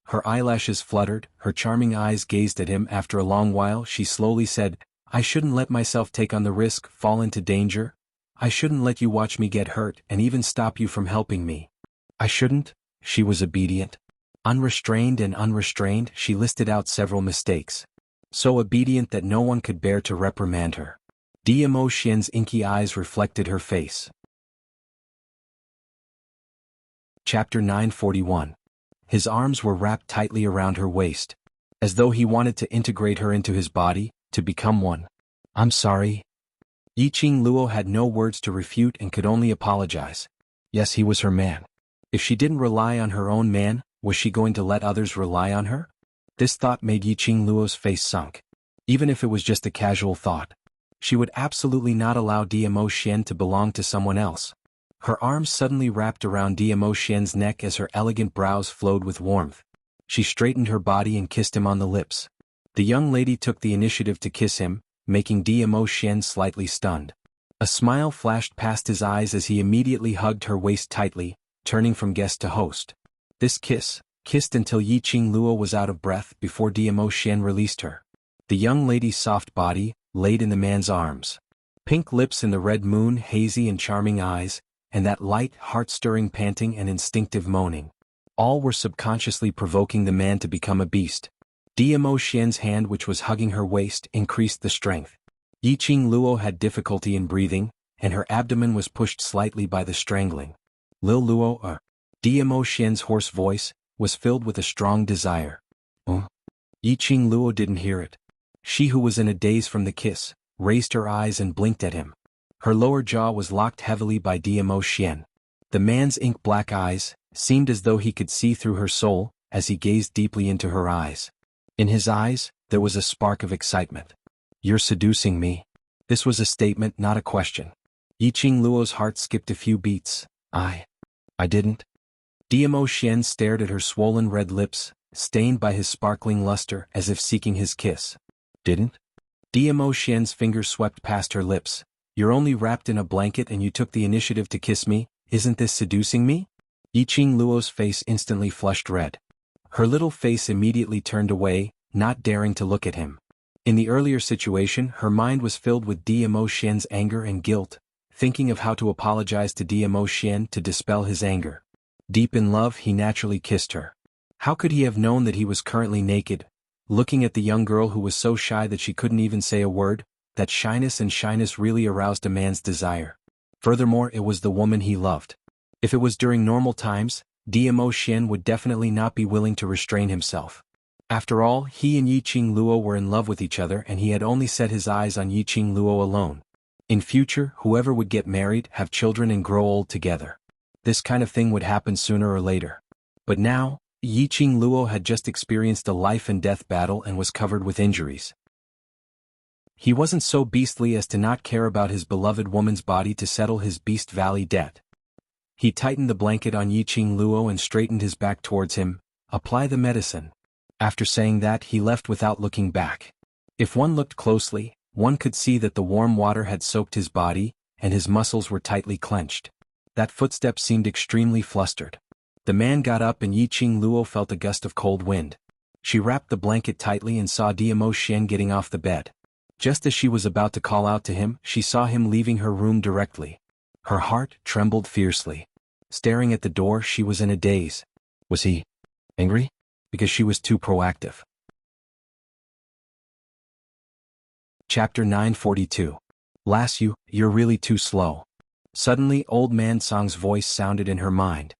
Her eyelashes fluttered, her charming eyes gazed at him. After a long while she slowly said, I shouldn't let myself take on the risk, fall into danger. I shouldn't let you watch me get hurt and even stop you from helping me. I shouldn't. She was obedient. Unrestrained, she listed out several mistakes. So obedient that no one could bear to reprimand her. Dmo Xian's inky eyes reflected her face. Chapter 941. His arms were wrapped tightly around her waist, as though he wanted to integrate her into his body, to become one. I'm sorry. Yiqing Luo had no words to refute and could only apologize. Yes, he was her man. If she didn't rely on her own man, was she going to let others rely on her? This thought made Yiqing Luo's face sunk. Even if it was just a casual thought. She would absolutely not allow Dmo Xian to belong to someone else. Her arms suddenly wrapped around Diamo Xian's neck as her elegant brows flowed with warmth. She straightened her body and kissed him on the lips. The young lady took the initiative to kiss him, making Diamo Xian slightly stunned. A smile flashed past his eyes as he immediately hugged her waist tightly, turning from guest to host. This kissed until Yiqing Luo was out of breath before Diamo Xian released her. The young lady's soft body laid in the man's arms. Pink lips in the red moon, hazy and charming eyes, and that light, heart-stirring panting and instinctive moaning. All were subconsciously provoking the man to become a beast. Diamo Xian's hand, which was hugging her waist, increased the strength. Yiqing Luo had difficulty in breathing, and her abdomen was pushed slightly by the strangling. Lil Luo, Diamo Xian's hoarse voice, was filled with a strong desire. Yiqing Luo didn't hear it. She, who was in a daze from the kiss, raised her eyes and blinked at him. Her lower jaw was locked heavily by Diamo Xian. The man's ink-black eyes seemed as though he could see through her soul as he gazed deeply into her eyes. In his eyes, there was a spark of excitement. "You're seducing me." This was a statement, not a question. Yiqing Luo's heart skipped a few beats. I didn't. Diamo Xian stared at her swollen red lips, stained by his sparkling luster as if seeking his kiss. Didn't? Diamo Xian's fingers swept past her lips. "You're only wrapped in a blanket and you took the initiative to kiss me, isn't this seducing me?" Yiqing Luo's face instantly flushed red. Her little face immediately turned away, not daring to look at him. In the earlier situation, her mind was filled with Diamo Xian's anger and guilt, thinking of how to apologize to Diamo Xian to dispel his anger. Deep in love, he naturally kissed her. How could he have known that he was currently naked, looking at the young girl who was so shy that she couldn't even say a word? That shyness really aroused a man's desire. Furthermore, it was the woman he loved. If it was during normal times, Diamo Xian would definitely not be willing to restrain himself. After all, he and Yiqing Luo were in love with each other and he had only set his eyes on Yiqing Luo alone. In future, whoever would get married, have children and grow old together. This kind of thing would happen sooner or later. But now, Yiqing Luo had just experienced a life and death battle and was covered with injuries. He wasn't so beastly as to not care about his beloved woman's body to settle his Beast Valley debt. He tightened the blanket on Yiqing Luo and straightened his back towards him. "Apply the medicine." After saying that, he left without looking back. If one looked closely, one could see that the warm water had soaked his body, and his muscles were tightly clenched. That footstep seemed extremely flustered. The man got up and Yiqing Luo felt a gust of cold wind. She wrapped the blanket tightly and saw Diamo Xian getting off the bed. Just as she was about to call out to him, she saw him leaving her room directly. Her heart trembled fiercely. Staring at the door, she was in a daze. Was he angry? Because she was too proactive. Chapter 942. "Lass, you're really too slow." Suddenly, Old Man Song's voice sounded in her mind.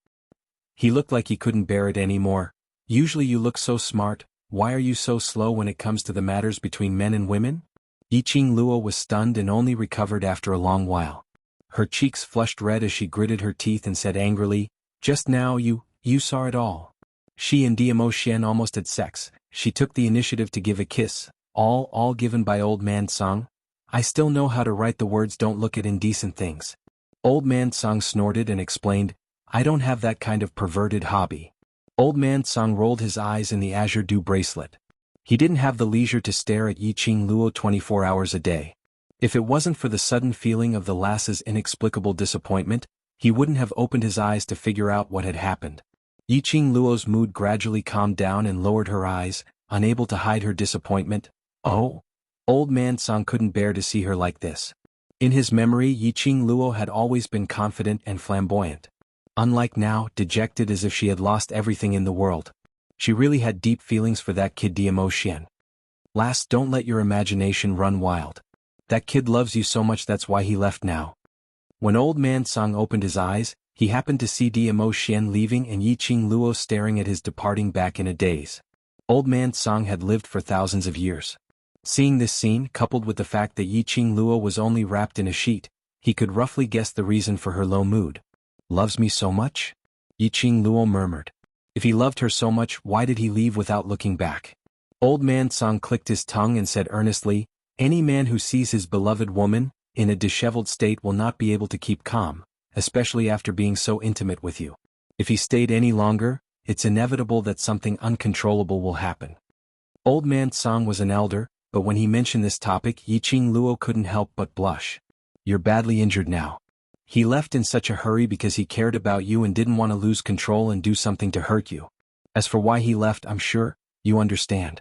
He looked like he couldn't bear it anymore. "Usually you look so smart, why are you so slow when it comes to the matters between men and women?" Yiqing Luo was stunned and only recovered after a long while. Her cheeks flushed red as she gritted her teeth and said angrily, "Just now you saw it all." She and Diamo Xian almost had sex. She took the initiative to give a kiss, all given by Old Man Song. "I still know how to write the words 'don't look at indecent things.'" Old Man Song snorted and explained, "I don't have that kind of perverted hobby." Old Man Song rolled his eyes in the azure dew bracelet. He didn't have the leisure to stare at Yiqing Luo 24 hours a day. If it wasn't for the sudden feeling of the lass's inexplicable disappointment, he wouldn't have opened his eyes to figure out what had happened. Yiqing Luo's mood gradually calmed down and lowered her eyes, unable to hide her disappointment. Oh! Old Man Song couldn't bear to see her like this. In his memory, Yiqing Luo had always been confident and flamboyant. Unlike now, dejected as if she had lost everything in the world. She really had deep feelings for that kid Diamo Xian. "Lass, don't let your imagination run wild. That kid loves you so much, that's why he left now." When Old Man Song opened his eyes, he happened to see Diamo Xian leaving and Yiqing Luo staring at his departing back in a daze. Old Man Song had lived for thousands of years. Seeing this scene, coupled with the fact that Yiqing Luo was only wrapped in a sheet, he could roughly guess the reason for her low mood. "Loves me so much?" Yiqing Luo murmured. If he loved her so much, why did he leave without looking back? Old Man Song clicked his tongue and said earnestly, "Any man who sees his beloved woman in a disheveled state will not be able to keep calm, especially after being so intimate with you. If he stayed any longer, it's inevitable that something uncontrollable will happen. Old Man Tsang was an elder, but when he mentioned this topic, Yiqing Luo couldn't help but blush. You're badly injured now. He left in such a hurry because he cared about you and didn't want to lose control and do something to hurt you. As for why he left, I'm sure you understand.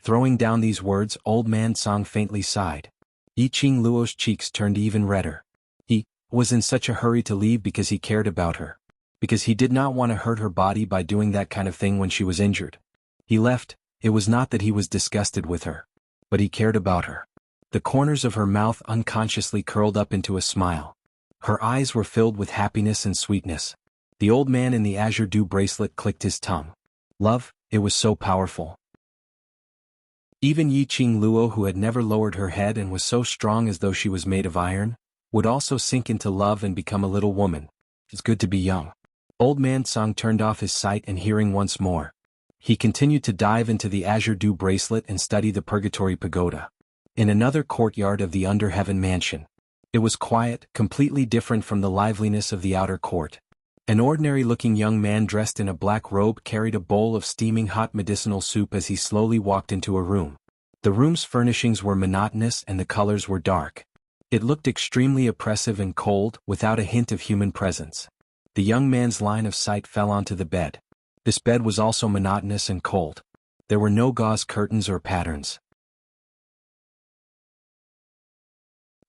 Throwing down these words, Old Man Tsang faintly sighed. Yiqing Luo's cheeks turned even redder. He was in such a hurry to leave because he cared about her. Because he did not want to hurt her body by doing that kind of thing when she was injured. He left. It was not that he was disgusted with her, but he cared about her. The corners of her mouth unconsciously curled up into a smile. Her eyes were filled with happiness and sweetness. The old man in the azure dew bracelet clicked his tongue. Love, it was so powerful. Even Yiqing Luo, who had never lowered her head and was so strong as though she was made of iron, would also sink into love and become a little woman. It's good to be young. Old Man Tsang turned off his sight and hearing once more. He continued to dive into the azure dew bracelet and study the Purgatory Pagoda. In another courtyard of the Under Heaven Mansion. It was quiet, completely different from the liveliness of the outer court. An ordinary-looking young man dressed in a black robe carried a bowl of steaming hot medicinal soup as he slowly walked into a room. The room's furnishings were monotonous and the colors were dark. It looked extremely oppressive and cold, without a hint of human presence. The young man's line of sight fell onto the bed. This bed was also monotonous and cold. There were no gauze curtains or patterns.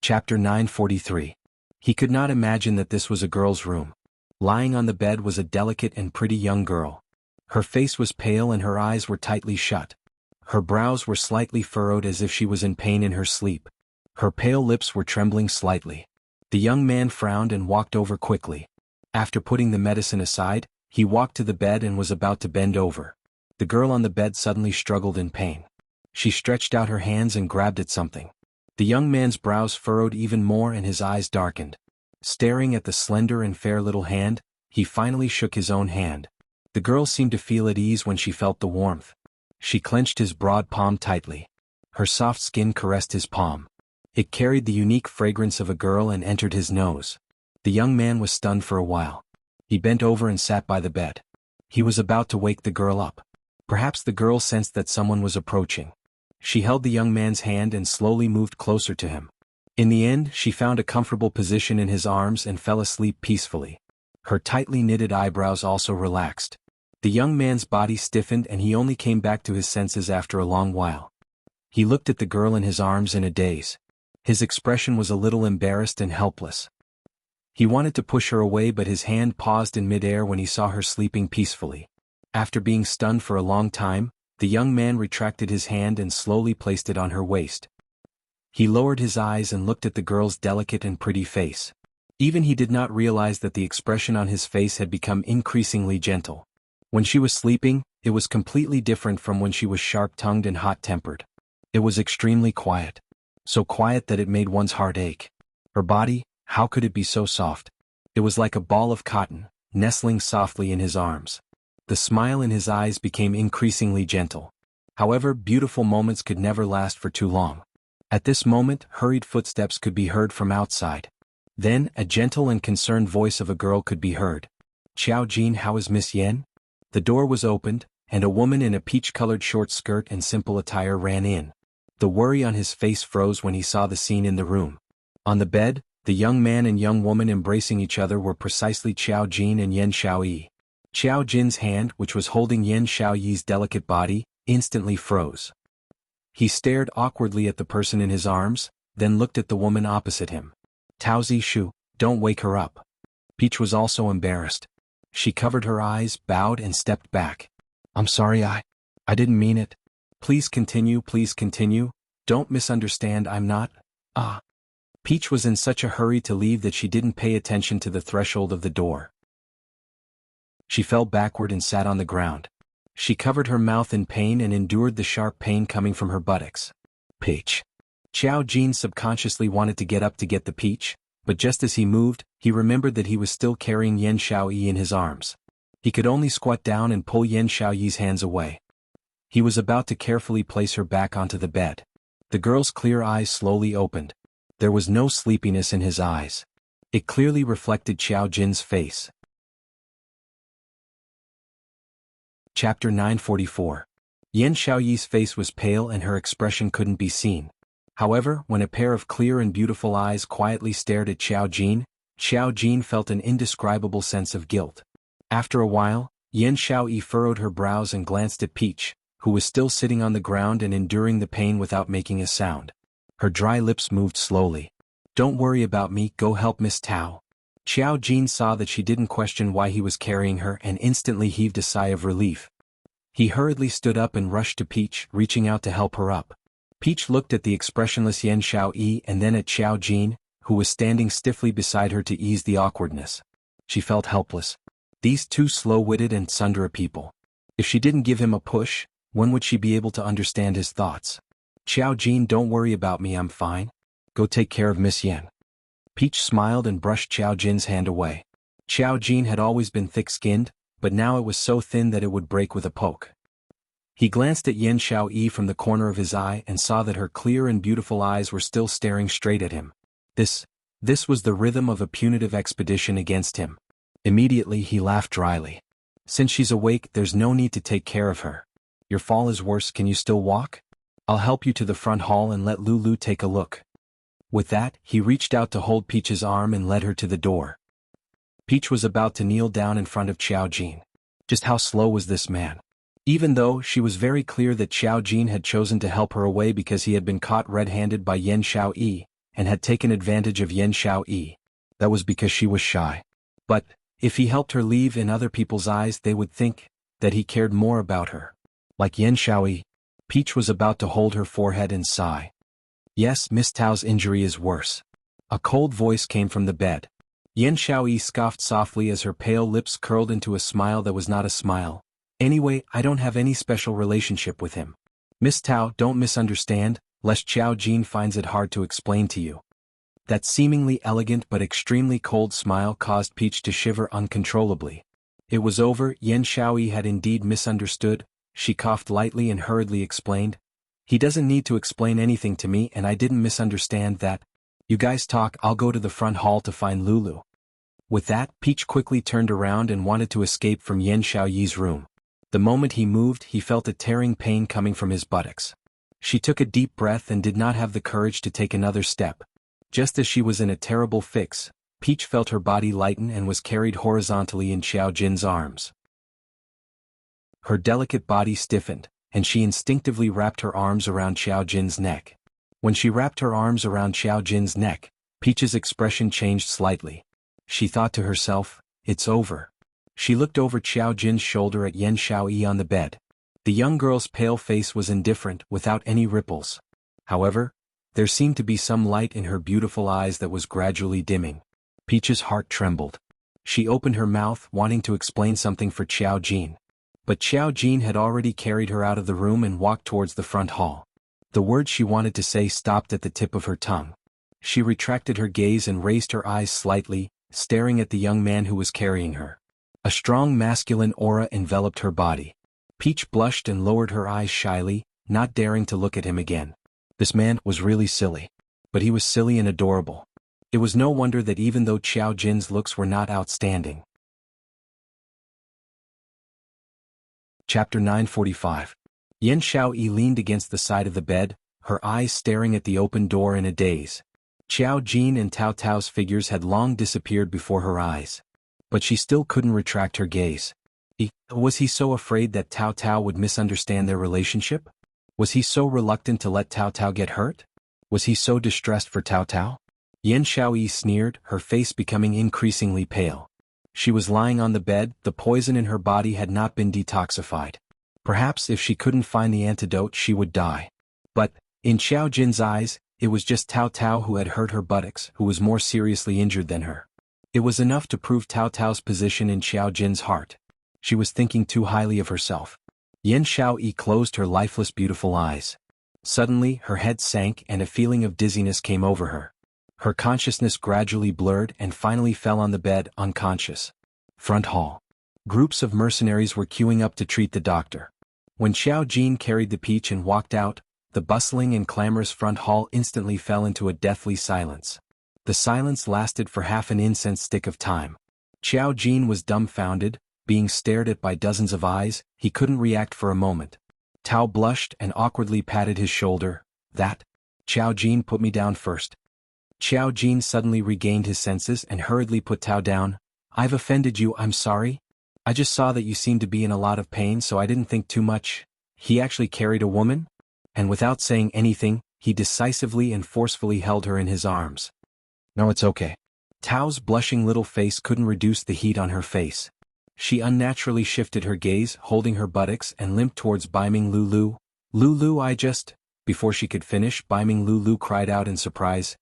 Chapter 943. He could not imagine that this was a girl's room. Lying on the bed was a delicate and pretty young girl. Her face was pale and her eyes were tightly shut. Her brows were slightly furrowed as if she was in pain in her sleep. Her pale lips were trembling slightly. The young man frowned and walked over quickly. After putting the medicine aside, he walked to the bed and was about to bend over. The girl on the bed suddenly struggled in pain. She stretched out her hands and grabbed at something. The young man's brows furrowed even more and his eyes darkened. Staring at the slender and fair little hand, he finally shook his own hand. The girl seemed to feel at ease when she felt the warmth. She clenched his broad palm tightly. Her soft skin caressed his palm. It carried the unique fragrance of a girl and entered his nose. The young man was stunned for a while. He bent over and sat by the bed. He was about to wake the girl up. Perhaps the girl sensed that someone was approaching. She held the young man's hand and slowly moved closer to him. In the end, she found a comfortable position in his arms and fell asleep peacefully. Her tightly knitted eyebrows also relaxed. The young man's body stiffened and he only came back to his senses after a long while. He looked at the girl in his arms in a daze. His expression was a little embarrassed and helpless. He wanted to push her away, but his hand paused in midair when he saw her sleeping peacefully. After being stunned for a long time, the young man retracted his hand and slowly placed it on her waist. He lowered his eyes and looked at the girl's delicate and pretty face. Even he did not realize that the expression on his face had become increasingly gentle. When she was sleeping, it was completely different from when she was sharp-tongued and hot-tempered. It was extremely quiet. So quiet that it made one's heart ache. Her body, how could it be so soft? It was like a ball of cotton, nestling softly in his arms. The smile in his eyes became increasingly gentle. However, beautiful moments could never last for too long. At this moment, hurried footsteps could be heard from outside. Then, a gentle and concerned voice of a girl could be heard. "Xiao Jin, how is Miss Yen?" The door was opened, and a woman in a peach-colored short skirt and simple attire ran in. The worry on his face froze when he saw the scene in the room. On the bed, the young man and young woman embracing each other were precisely Xiao Jin and Yen Xiaoyi. Xiao Jin's hand, which was holding Yen Xiaoyi's delicate body, instantly froze. He stared awkwardly at the person in his arms, then looked at the woman opposite him. "Taozi Shu, don't wake her up." Peach was also embarrassed. She covered her eyes, bowed and stepped back. "I'm sorry, I didn't mean it. Please continue, don't misunderstand, I'm not, Peach was in such a hurry to leave that she didn't pay attention to the threshold of the door. She fell backward and sat on the ground. She covered her mouth in pain and endured the sharp pain coming from her buttocks. Peach. Xiao Jin subconsciously wanted to get up to get the peach, but just as he moved, he remembered that he was still carrying Yen Xiaoyi in his arms. He could only squat down and pull Yen Xiaoyi's hands away. He was about to carefully place her back onto the bed. The girl's clear eyes slowly opened. There was no sleepiness in his eyes. It clearly reflected Xiao Jin's face. Chapter 944. Yan Xiaoyi's face was pale and her expression couldn't be seen. However, when a pair of clear and beautiful eyes quietly stared at Xiao Jin felt an indescribable sense of guilt. After a while, Yan Xiaoyi furrowed her brows and glanced at Peach, who was still sitting on the ground and enduring the pain without making a sound. Her dry lips moved slowly. "Don't worry about me, go help Miss Tao." Xiao Jin saw that she didn't question why he was carrying her and instantly heaved a sigh of relief. He hurriedly stood up and rushed to Peach, reaching out to help her up. Peach looked at the expressionless Yan Xiaoyi and then at Xiao Jin, who was standing stiffly beside her to ease the awkwardness. She felt helpless. These two slow-witted and tsundere people. If she didn't give him a push, when would she be able to understand his thoughts? "Xiao Jin, don't worry about me, I'm fine. Go take care of Miss Yan." Peach smiled and brushed Xiao Jin's hand away. Xiao Jin had always been thick-skinned, but now it was so thin that it would break with a poke. He glanced at Yan Xiaoyi from the corner of his eye and saw that her clear and beautiful eyes were still staring straight at him. This was the rhythm of a punitive expedition against him. Immediately he laughed dryly. "Since she's awake, there's no need to take care of her. Your fall is worse, can you still walk? I'll help you to the front hall and let Lulu take a look." With that, he reached out to hold Peach's arm and led her to the door. Peach was about to kneel down in front of Xiao Jin. Just how slow was this man? Even though she was very clear that Xiao Jin had chosen to help her away because he had been caught red-handed by Yan Xiaoyi, and had taken advantage of Yan Xiaoyi. That was because she was shy. But, if he helped her leave, in other people's eyes they would think that he cared more about her. Like Yan Xiaoyi, Peach was about to hold her forehead and sigh. "Yes, Miss Tao's injury is worse." A cold voice came from the bed. Yan Xiaoyi scoffed softly as her pale lips curled into a smile that was not a smile. "Anyway, I don't have any special relationship with him. Miss Tao, don't misunderstand, lest Xiao Jin finds it hard to explain to you." That seemingly elegant but extremely cold smile caused Peach to shiver uncontrollably. It was over, Yan Xiaoyi had indeed misunderstood. She coughed lightly and hurriedly explained, "He doesn't need to explain anything to me, and I didn't misunderstand that. You guys talk, I'll go to the front hall to find Lulu." With that, Peach quickly turned around and wanted to escape from Yan Xiaoyi's room. The moment he moved, he felt a tearing pain coming from his buttocks. She took a deep breath and did not have the courage to take another step. Just as she was in a terrible fix, Peach felt her body lighten and was carried horizontally in Xiao Jin's arms. Her delicate body stiffened, and she instinctively wrapped her arms around Xiao Jin's neck. When she wrapped her arms around Xiao Jin's neck, Peach's expression changed slightly. She thought to herself, "It's over." She looked over Xiao Jin's shoulder at Yan Xiaoyi on the bed. The young girl's pale face was indifferent, without any ripples. However, there seemed to be some light in her beautiful eyes that was gradually dimming. Peach's heart trembled. She opened her mouth, wanting to explain something for Xiao Jin. But Xiao Jin had already carried her out of the room and walked towards the front hall. The words she wanted to say stopped at the tip of her tongue. She retracted her gaze and raised her eyes slightly, staring at the young man who was carrying her. A strong masculine aura enveloped her body. Peach blushed and lowered her eyes shyly, not daring to look at him again. This man was really silly. But he was silly and adorable. It was no wonder that even though Xiao Jin's looks were not outstanding. Chapter 945. Yan Xiaoyi leaned against the side of the bed, her eyes staring at the open door in a daze. Xiao Jin and Tao Tao's figures had long disappeared before her eyes. But she still couldn't retract her gaze. Was he so afraid that Tao Tao would misunderstand their relationship? Was he so reluctant to let Tao Tao get hurt? Was he so distressed for Tao Tao? Yan Xiaoyi sneered, her face becoming increasingly pale. She was lying on the bed, the poison in her body had not been detoxified. Perhaps if she couldn't find the antidote she would die. But, in Xiao Jin's eyes, it was just Tao Tao who had hurt her buttocks, who was more seriously injured than her. It was enough to prove Tao Tao's position in Xiao Jin's heart. She was thinking too highly of herself. Yan Xiaoyi closed her lifeless beautiful eyes. Suddenly, her head sank and a feeling of dizziness came over her. Her consciousness gradually blurred and finally fell on the bed, unconscious. Front hall. Groups of mercenaries were queuing up to treat the doctor. When Xiao Jin carried the peach and walked out, the bustling and clamorous front hall instantly fell into a deathly silence. The silence lasted for half an incense stick of time. Xiao Jin was dumbfounded, being stared at by dozens of eyes. He couldn't react for a moment. Tao blushed and awkwardly patted his shoulder. That? Xiao Jin put me down first. Xiao Jin suddenly regained his senses and hurriedly put Tao down. I've offended you, I'm sorry. I just saw that you seemed to be in a lot of pain, so I didn't think too much. He actually carried a woman? And without saying anything, he decisively and forcefully held her in his arms. No, it's okay. Tao's blushing little face couldn't reduce the heat on her face. She unnaturally shifted her gaze, holding her buttocks, and limped towards Baiming Lulu. Lulu, Before she could finish, Baiming Lulu cried out in surprise.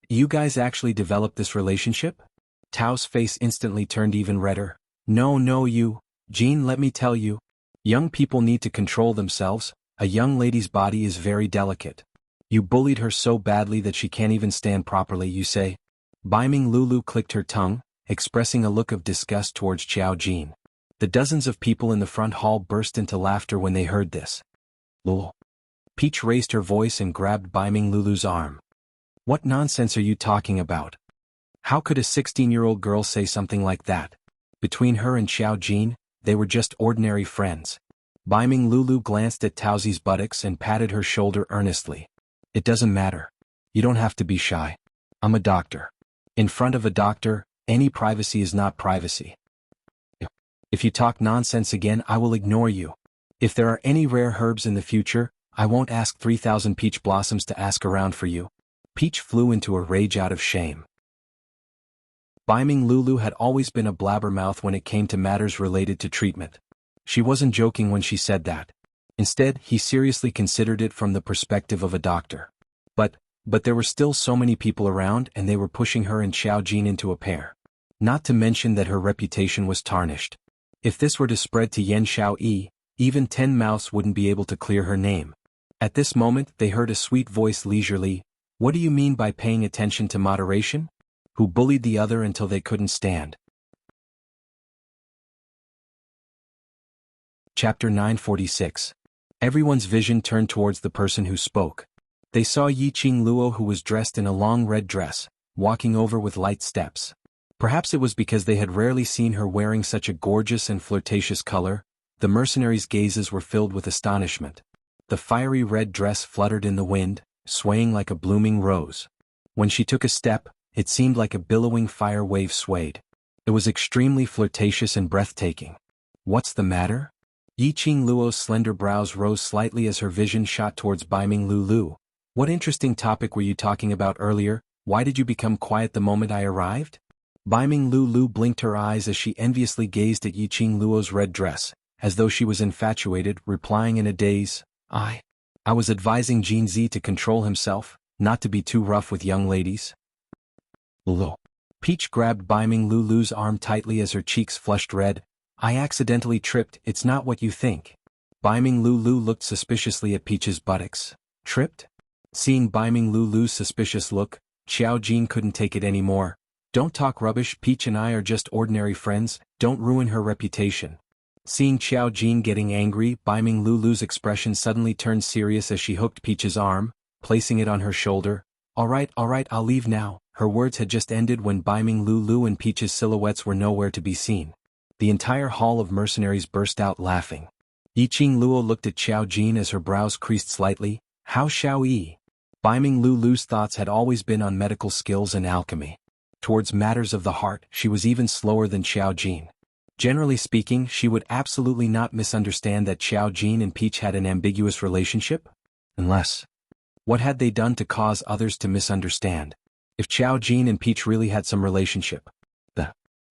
You guys actually developed this relationship? Tao's face instantly turned even redder. No, Jean, let me tell you. Young people need to control themselves. A young lady's body is very delicate. You bullied her so badly that she can't even stand properly, you say? Baiming Lulu clicked her tongue, expressing a look of disgust towards Xiao Jin. The dozens of people in the front hall burst into laughter when they heard this. Lul. Peach raised her voice and grabbed Baiming Lulu's arm. What nonsense are you talking about? How could a 16-year-old girl say something like that? Between her and Xiao Jin, they were just ordinary friends. Baiming Lulu glanced at Taozi's buttocks and patted her shoulder earnestly. It doesn't matter. You don't have to be shy. I'm a doctor. In front of a doctor, any privacy is not privacy. If you talk nonsense again, I will ignore you. If there are any rare herbs in the future, I won't ask 3,000 peach blossoms to ask around for you. Peach flew into a rage out of shame. Baiming Lulu had always been a blabbermouth when it came to matters related to treatment. She wasn't joking when she said that. Instead, he seriously considered it from the perspective of a doctor. But there were still so many people around, and they were pushing her and Xiao Jin into a pair. Not to mention that her reputation was tarnished. If this were to spread to Yan Xiaoyi, even 10 mouths wouldn't be able to clear her name. At this moment, they heard a sweet voice leisurely. What do you mean by paying attention to moderation? Who bullied the other until they couldn't stand? Chapter 946. Everyone's vision turned towards the person who spoke. They saw Yiqing Luo, who was dressed in a long red dress, walking over with light steps. Perhaps it was because they had rarely seen her wearing such a gorgeous and flirtatious color. The mercenaries' gazes were filled with astonishment. The fiery red dress fluttered in the wind, swaying like a blooming rose. When she took a step, it seemed like a billowing fire wave swayed. It was extremely flirtatious and breathtaking. What's the matter? Yiqing Luo's slender brows rose slightly as her vision shot towards Baiming Lulu. What interesting topic were you talking about earlier? Why did you become quiet the moment I arrived? Baiming Lulu blinked her eyes as she enviously gazed at Yiqing Luo's red dress, as though she was infatuated, replying in a daze, I was advising Jin Zi to control himself, not to be too rough with young ladies. Lulu. Peach grabbed Baiming Lulu's arm tightly as her cheeks flushed red. I accidentally tripped, it's not what you think. Baiming Lulu looked suspiciously at Peach's buttocks. Tripped? Seeing Baiming Lulu's suspicious look, Xiao Jin couldn't take it anymore. Don't talk rubbish, Peach and I are just ordinary friends, don't ruin her reputation. Seeing Xiao Jin getting angry, Baiming Lulu's expression suddenly turned serious as she hooked Peach's arm, placing it on her shoulder. Alright, I'll leave now. Her words had just ended when Baiming Lulu and Peach's silhouettes were nowhere to be seen. The entire hall of mercenaries burst out laughing. Yiqing Luo looked at Xiao Jin as her brows creased slightly. How Xiaoyi? Baiming Lulu's thoughts had always been on medical skills and alchemy. Towards matters of the heart, she was even slower than Xiao Jin. Generally speaking, she would absolutely not misunderstand that Xiao Jin and Peach had an ambiguous relationship. Unless, what had they done to cause others to misunderstand? If Xiao Jin and Peach really had some relationship.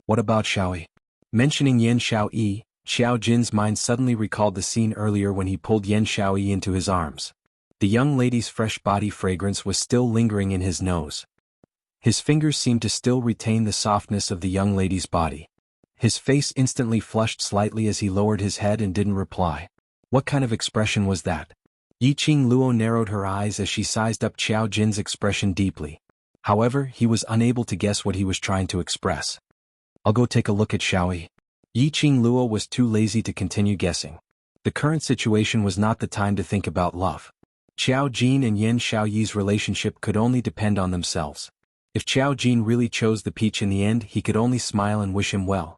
What about Xiaoyi? Mentioning Yan Xiaoyi, Xiao Jin's mind suddenly recalled the scene earlier when he pulled Yan Xiaoyi into his arms. The young lady's fresh body fragrance was still lingering in his nose. His fingers seemed to still retain the softness of the young lady's body. His face instantly flushed slightly as he lowered his head and didn't reply. What kind of expression was that? Yiqing Luo narrowed her eyes as she sized up Xiao Jin's expression deeply. However, he was unable to guess what he was trying to express. I'll go take a look at Xiaoyi. Yiqing Luo was too lazy to continue guessing. The current situation was not the time to think about love. Xiao Jin and Yan Xiaoyi's relationship could only depend on themselves. If Xiao Jin really chose the peach in the end, he could only smile and wish him well.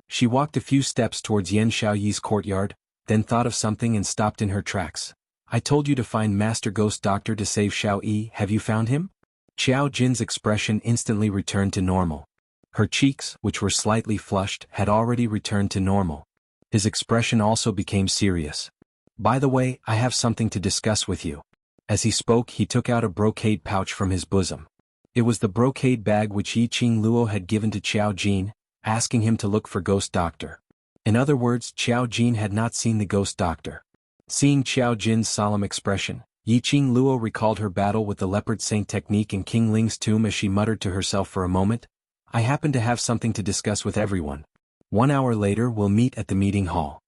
She walked a few steps towards Yan Xiaoyi's courtyard, then thought of something and stopped in her tracks. I told you to find Master Ghost Doctor to save Xiao Yi. Have you found him? Xiao Jin's expression instantly returned to normal. Her cheeks, which were slightly flushed, had already returned to normal. His expression also became serious. By the way, I have something to discuss with you. As he spoke, he took out a brocade pouch from his bosom. It was the brocade bag which Yiqing Luo had given to Xiao Jin, asking him to look for Ghost Doctor. In other words, Xiao Jin had not seen the Ghost Doctor. Seeing Xiao Jin's solemn expression, Yiqing Luo recalled her battle with the Leopard Saint technique in King Ling's tomb as she muttered to herself for a moment, I happen to have something to discuss with everyone. 1 hour later we'll meet at the meeting hall.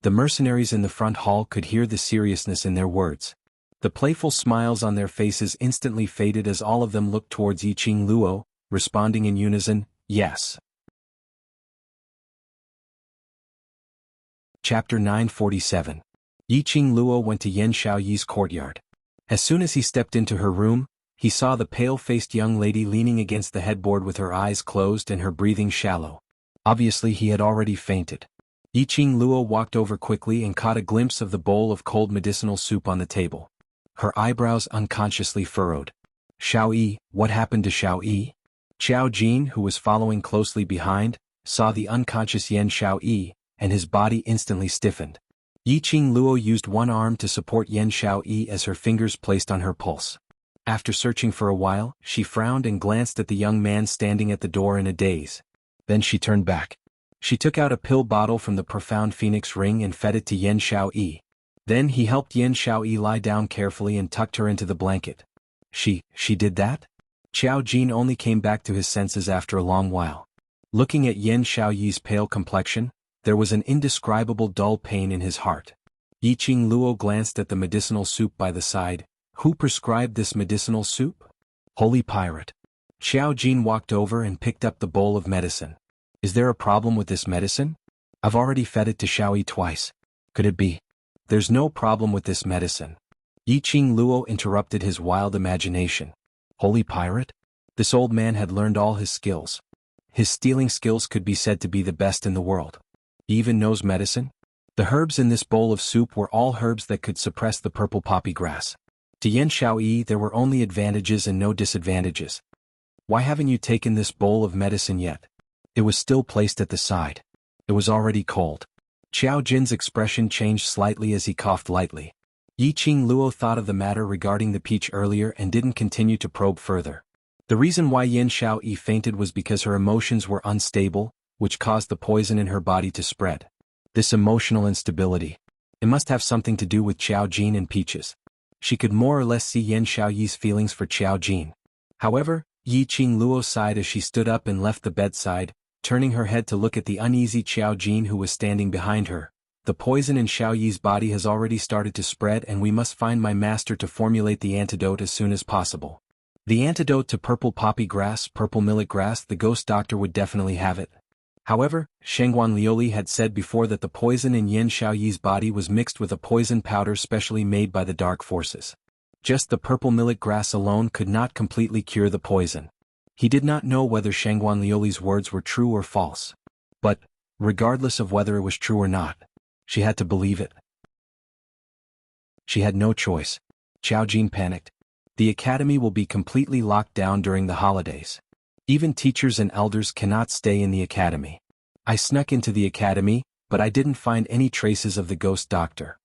The mercenaries in the front hall could hear the seriousness in their words. The playful smiles on their faces instantly faded as all of them looked towards Yiqing Luo, responding in unison, yes. Chapter 947. Yiqing Luo went to Yan Xiaoyi's courtyard. As soon as he stepped into her room, he saw the pale-faced young lady leaning against the headboard with her eyes closed and her breathing shallow. Obviously he had already fainted. Yiqing Luo walked over quickly and caught a glimpse of the bowl of cold medicinal soup on the table. Her eyebrows unconsciously furrowed. Xiao Yi, what happened to Xiao Yi? Xiao Jin, who was following closely behind, saw the unconscious Yan Xiao Yi, and his body instantly stiffened. Yiqing Luo used one arm to support Yan Xiao Yi as her fingers placed on her pulse. After searching for a while, she frowned and glanced at the young man standing at the door in a daze. Then she turned back. She took out a pill bottle from the profound phoenix ring and fed it to Yan Xiao Yi. Then he helped Yan Xiao Yi lie down carefully and tucked her into the blanket. She did that? Xiao Jin only came back to his senses after a long while. Looking at Yan Xiao Yi's pale complexion, there was an indescribable dull pain in his heart. Yiqing Luo glanced at the medicinal soup by the side. Who prescribed this medicinal soup? Holy pirate. Xiao Jin walked over and picked up the bowl of medicine. Is there a problem with this medicine? I've already fed it to Xiao Yi twice. Could it be? There's no problem with this medicine. Yiqing Luo interrupted his wild imagination. Holy pirate? This old man had learned all his skills. His stealing skills could be said to be the best in the world. He even knows medicine? The herbs in this bowl of soup were all herbs that could suppress the purple poppy grass. To Yan Xiao Yi there were only advantages and no disadvantages. Why haven't you taken this bowl of medicine yet? It was still placed at the side. It was already cold. Xiao Jin's expression changed slightly as he coughed lightly. Yiqing Luo thought of the matter regarding the peach earlier and didn't continue to probe further. The reason why Yan Xiao Yi fainted was because her emotions were unstable, which caused the poison in her body to spread. This emotional instability. It must have something to do with Xiao Jin and peaches. She could more or less see Yan Xiao Yi's feelings for Xiao Jin. However, Yiqing Luo sighed as she stood up and left the bedside, turning her head to look at the uneasy Xiao Jin who was standing behind her. The poison in Xiao Yi's body has already started to spread and we must find my master to formulate the antidote as soon as possible. The antidote to purple poppy grass, purple millet grass, the ghost doctor would definitely have it. However, Xuanhuan Liuli had said before that the poison in Yan Xiao Yi's body was mixed with a poison powder specially made by the dark forces. Just the purple millet grass alone could not completely cure the poison. He did not know whether Xuanhuan Liuli's words were true or false. But, regardless of whether it was true or not, she had to believe it. She had no choice. Xiao Jin panicked. The academy will be completely locked down during the holidays. Even teachers and elders cannot stay in the academy. I snuck into the academy, but I didn't find any traces of the ghost doctor.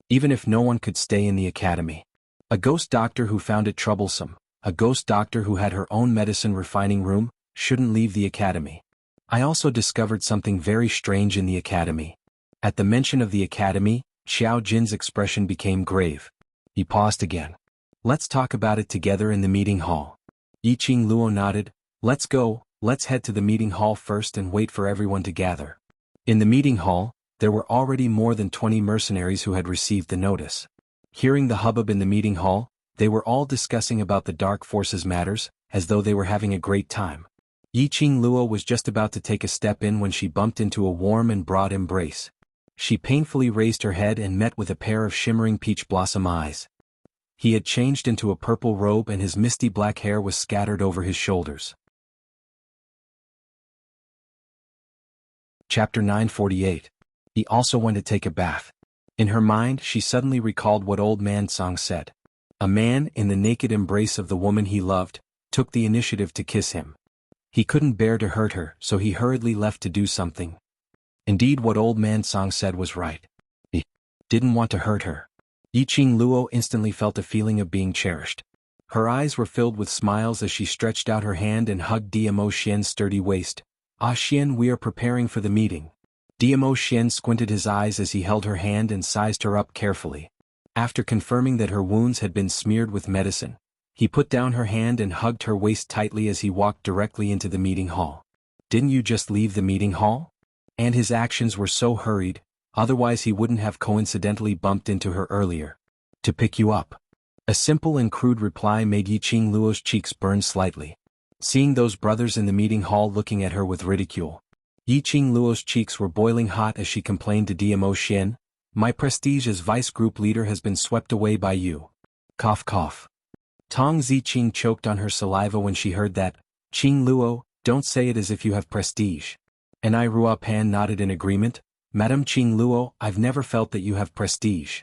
Even if no one could stay in the academy. A ghost doctor who found it troublesome, a ghost doctor who had her own medicine refining room, shouldn't leave the academy. I also discovered something very strange in the academy. At the mention of the academy, Xiao Jin's expression became grave. He paused again. Let's talk about it together in the meeting hall. Yiqing Luo nodded. Let's go, let's head to the meeting hall first and wait for everyone to gather. In the meeting hall, there were already more than 20 mercenaries who had received the notice. Hearing the hubbub in the meeting hall, they were all discussing about the dark forces matters, as though they were having a great time. Yiqing Luo was just about to take a step in when she bumped into a warm and broad embrace. She painfully raised her head and met with a pair of shimmering peach blossom eyes. He had changed into a purple robe and his misty black hair was scattered over his shoulders. Chapter 948. He also went to take a bath. In her mind she suddenly recalled what old man Song said. A man, in the naked embrace of the woman he loved, took the initiative to kiss him. He couldn't bear to hurt her, so he hurriedly left to do something. Indeed, what old man Song said was right. He didn't want to hurt her. Yiqing Luo instantly felt a feeling of being cherished. Her eyes were filled with smiles as she stretched out her hand and hugged Dmo Xian's sturdy waist. "Ah Xian, we are preparing for the meeting." Dmo Xian squinted his eyes as he held her hand and sized her up carefully. After confirming that her wounds had been smeared with medicine, he put down her hand and hugged her waist tightly as he walked directly into the meeting hall. "Didn't you just leave the meeting hall?" And his actions were so hurried, otherwise he wouldn't have coincidentally bumped into her earlier. "To pick you up." A simple and crude reply made Yiqing Luo's cheeks burn slightly. Seeing those brothers in the meeting hall looking at her with ridicule, Yiqing Luo's cheeks were boiling hot as she complained to Dmo Xian, "My prestige as vice group leader has been swept away by you." Cough cough. Tong Ziqing choked on her saliva when she heard that. "Qing Luo, don't say it as if you have prestige." And Rua Pan nodded in agreement. "Madam Qing Luo, I've never felt that you have prestige."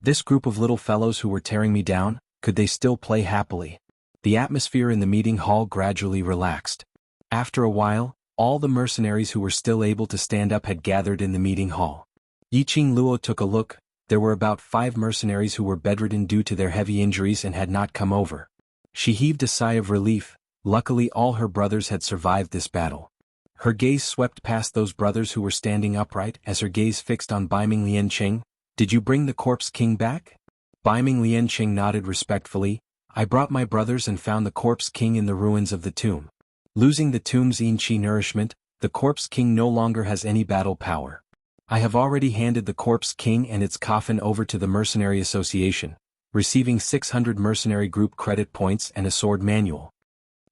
This group of little fellows who were tearing me down, could they still play happily? The atmosphere in the meeting hall gradually relaxed. After a while, all the mercenaries who were still able to stand up had gathered in the meeting hall. Yiqing Luo took a look. There were about 5 mercenaries who were bedridden due to their heavy injuries and had not come over. She heaved a sigh of relief. Luckily all her brothers had survived this battle. Her gaze swept past those brothers who were standing upright as her gaze fixed on Baiming Lianqing. "Did you bring the corpse king back?" Baiming Lianqing nodded respectfully. "I brought my brothers and found the corpse king in the ruins of the tomb. Losing the tomb's yin-qi nourishment, the corpse king no longer has any battle power. I have already handed the corpse king and its coffin over to the Mercenary Association, receiving 600 mercenary group credit points and a sword manual."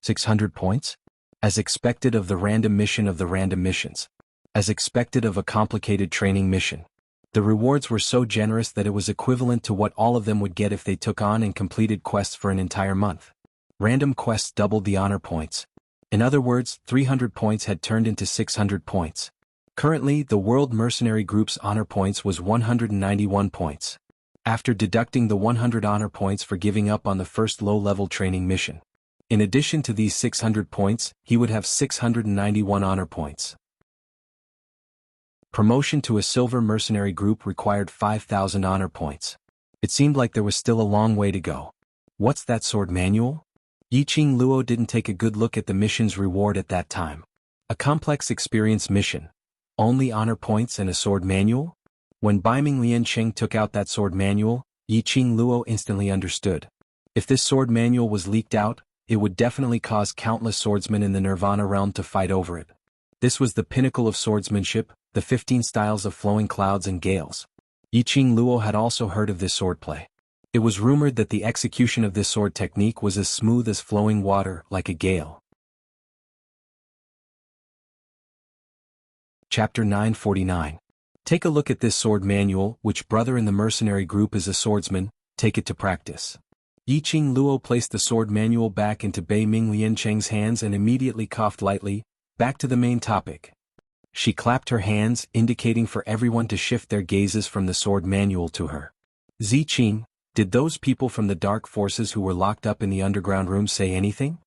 600 points? As expected of the random mission of the random missions. As expected of a complicated training mission. The rewards were so generous that it was equivalent to what all of them would get if they took on and completed quests for an entire month. Random quests doubled the honor points. In other words, 300 points had turned into 600 points. Currently, the World Mercenary Group's honor points was 191 points. After deducting the 100 honor points for giving up on the first low-level training mission. In addition to these 600 points, he would have 691 honor points. Promotion to a Silver Mercenary Group required 5,000 honor points. It seemed like there was still a long way to go. What's that sword manual? Yiqing Luo didn't take a good look at the mission's reward at that time. A complex experience mission. Only honor points and a sword manual? When Baiming Lianqing took out that sword manual, Yiqing Luo instantly understood. If this sword manual was leaked out, it would definitely cause countless swordsmen in the Nirvana realm to fight over it. This was the pinnacle of swordsmanship, the 15 styles of flowing clouds and gales. Yiqing Luo had also heard of this swordplay. It was rumored that the execution of this sword technique was as smooth as flowing water, like a gale. Chapter 949. Take a look at this sword manual. Which brother in the mercenary group is a swordsman? Take it to practice. Yiqing Luo placed the sword manual back into Baiming Lianqing's hands and immediately coughed lightly. Back to the main topic. She clapped her hands, indicating for everyone to shift their gazes from the sword manual to her. Ziqing, did those people from the dark forces who were locked up in the underground room say anything?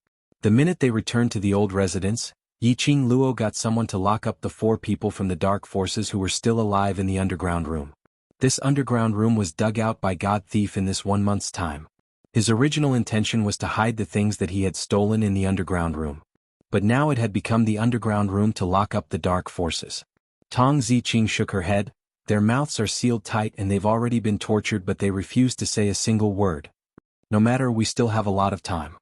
The minute they returned to the old residence, Yiqing Luo got someone to lock up the 4 people from the dark forces who were still alive in the underground room. This underground room was dug out by God Thief in this 1 month's time. His original intention was to hide the things that he had stolen in the underground room. But now it had become the underground room to lock up the dark forces. Tong Ziqing shook her head. Their mouths are sealed tight and they've already been tortured, but they refuse to say a single word. No matter, we still have a lot of time.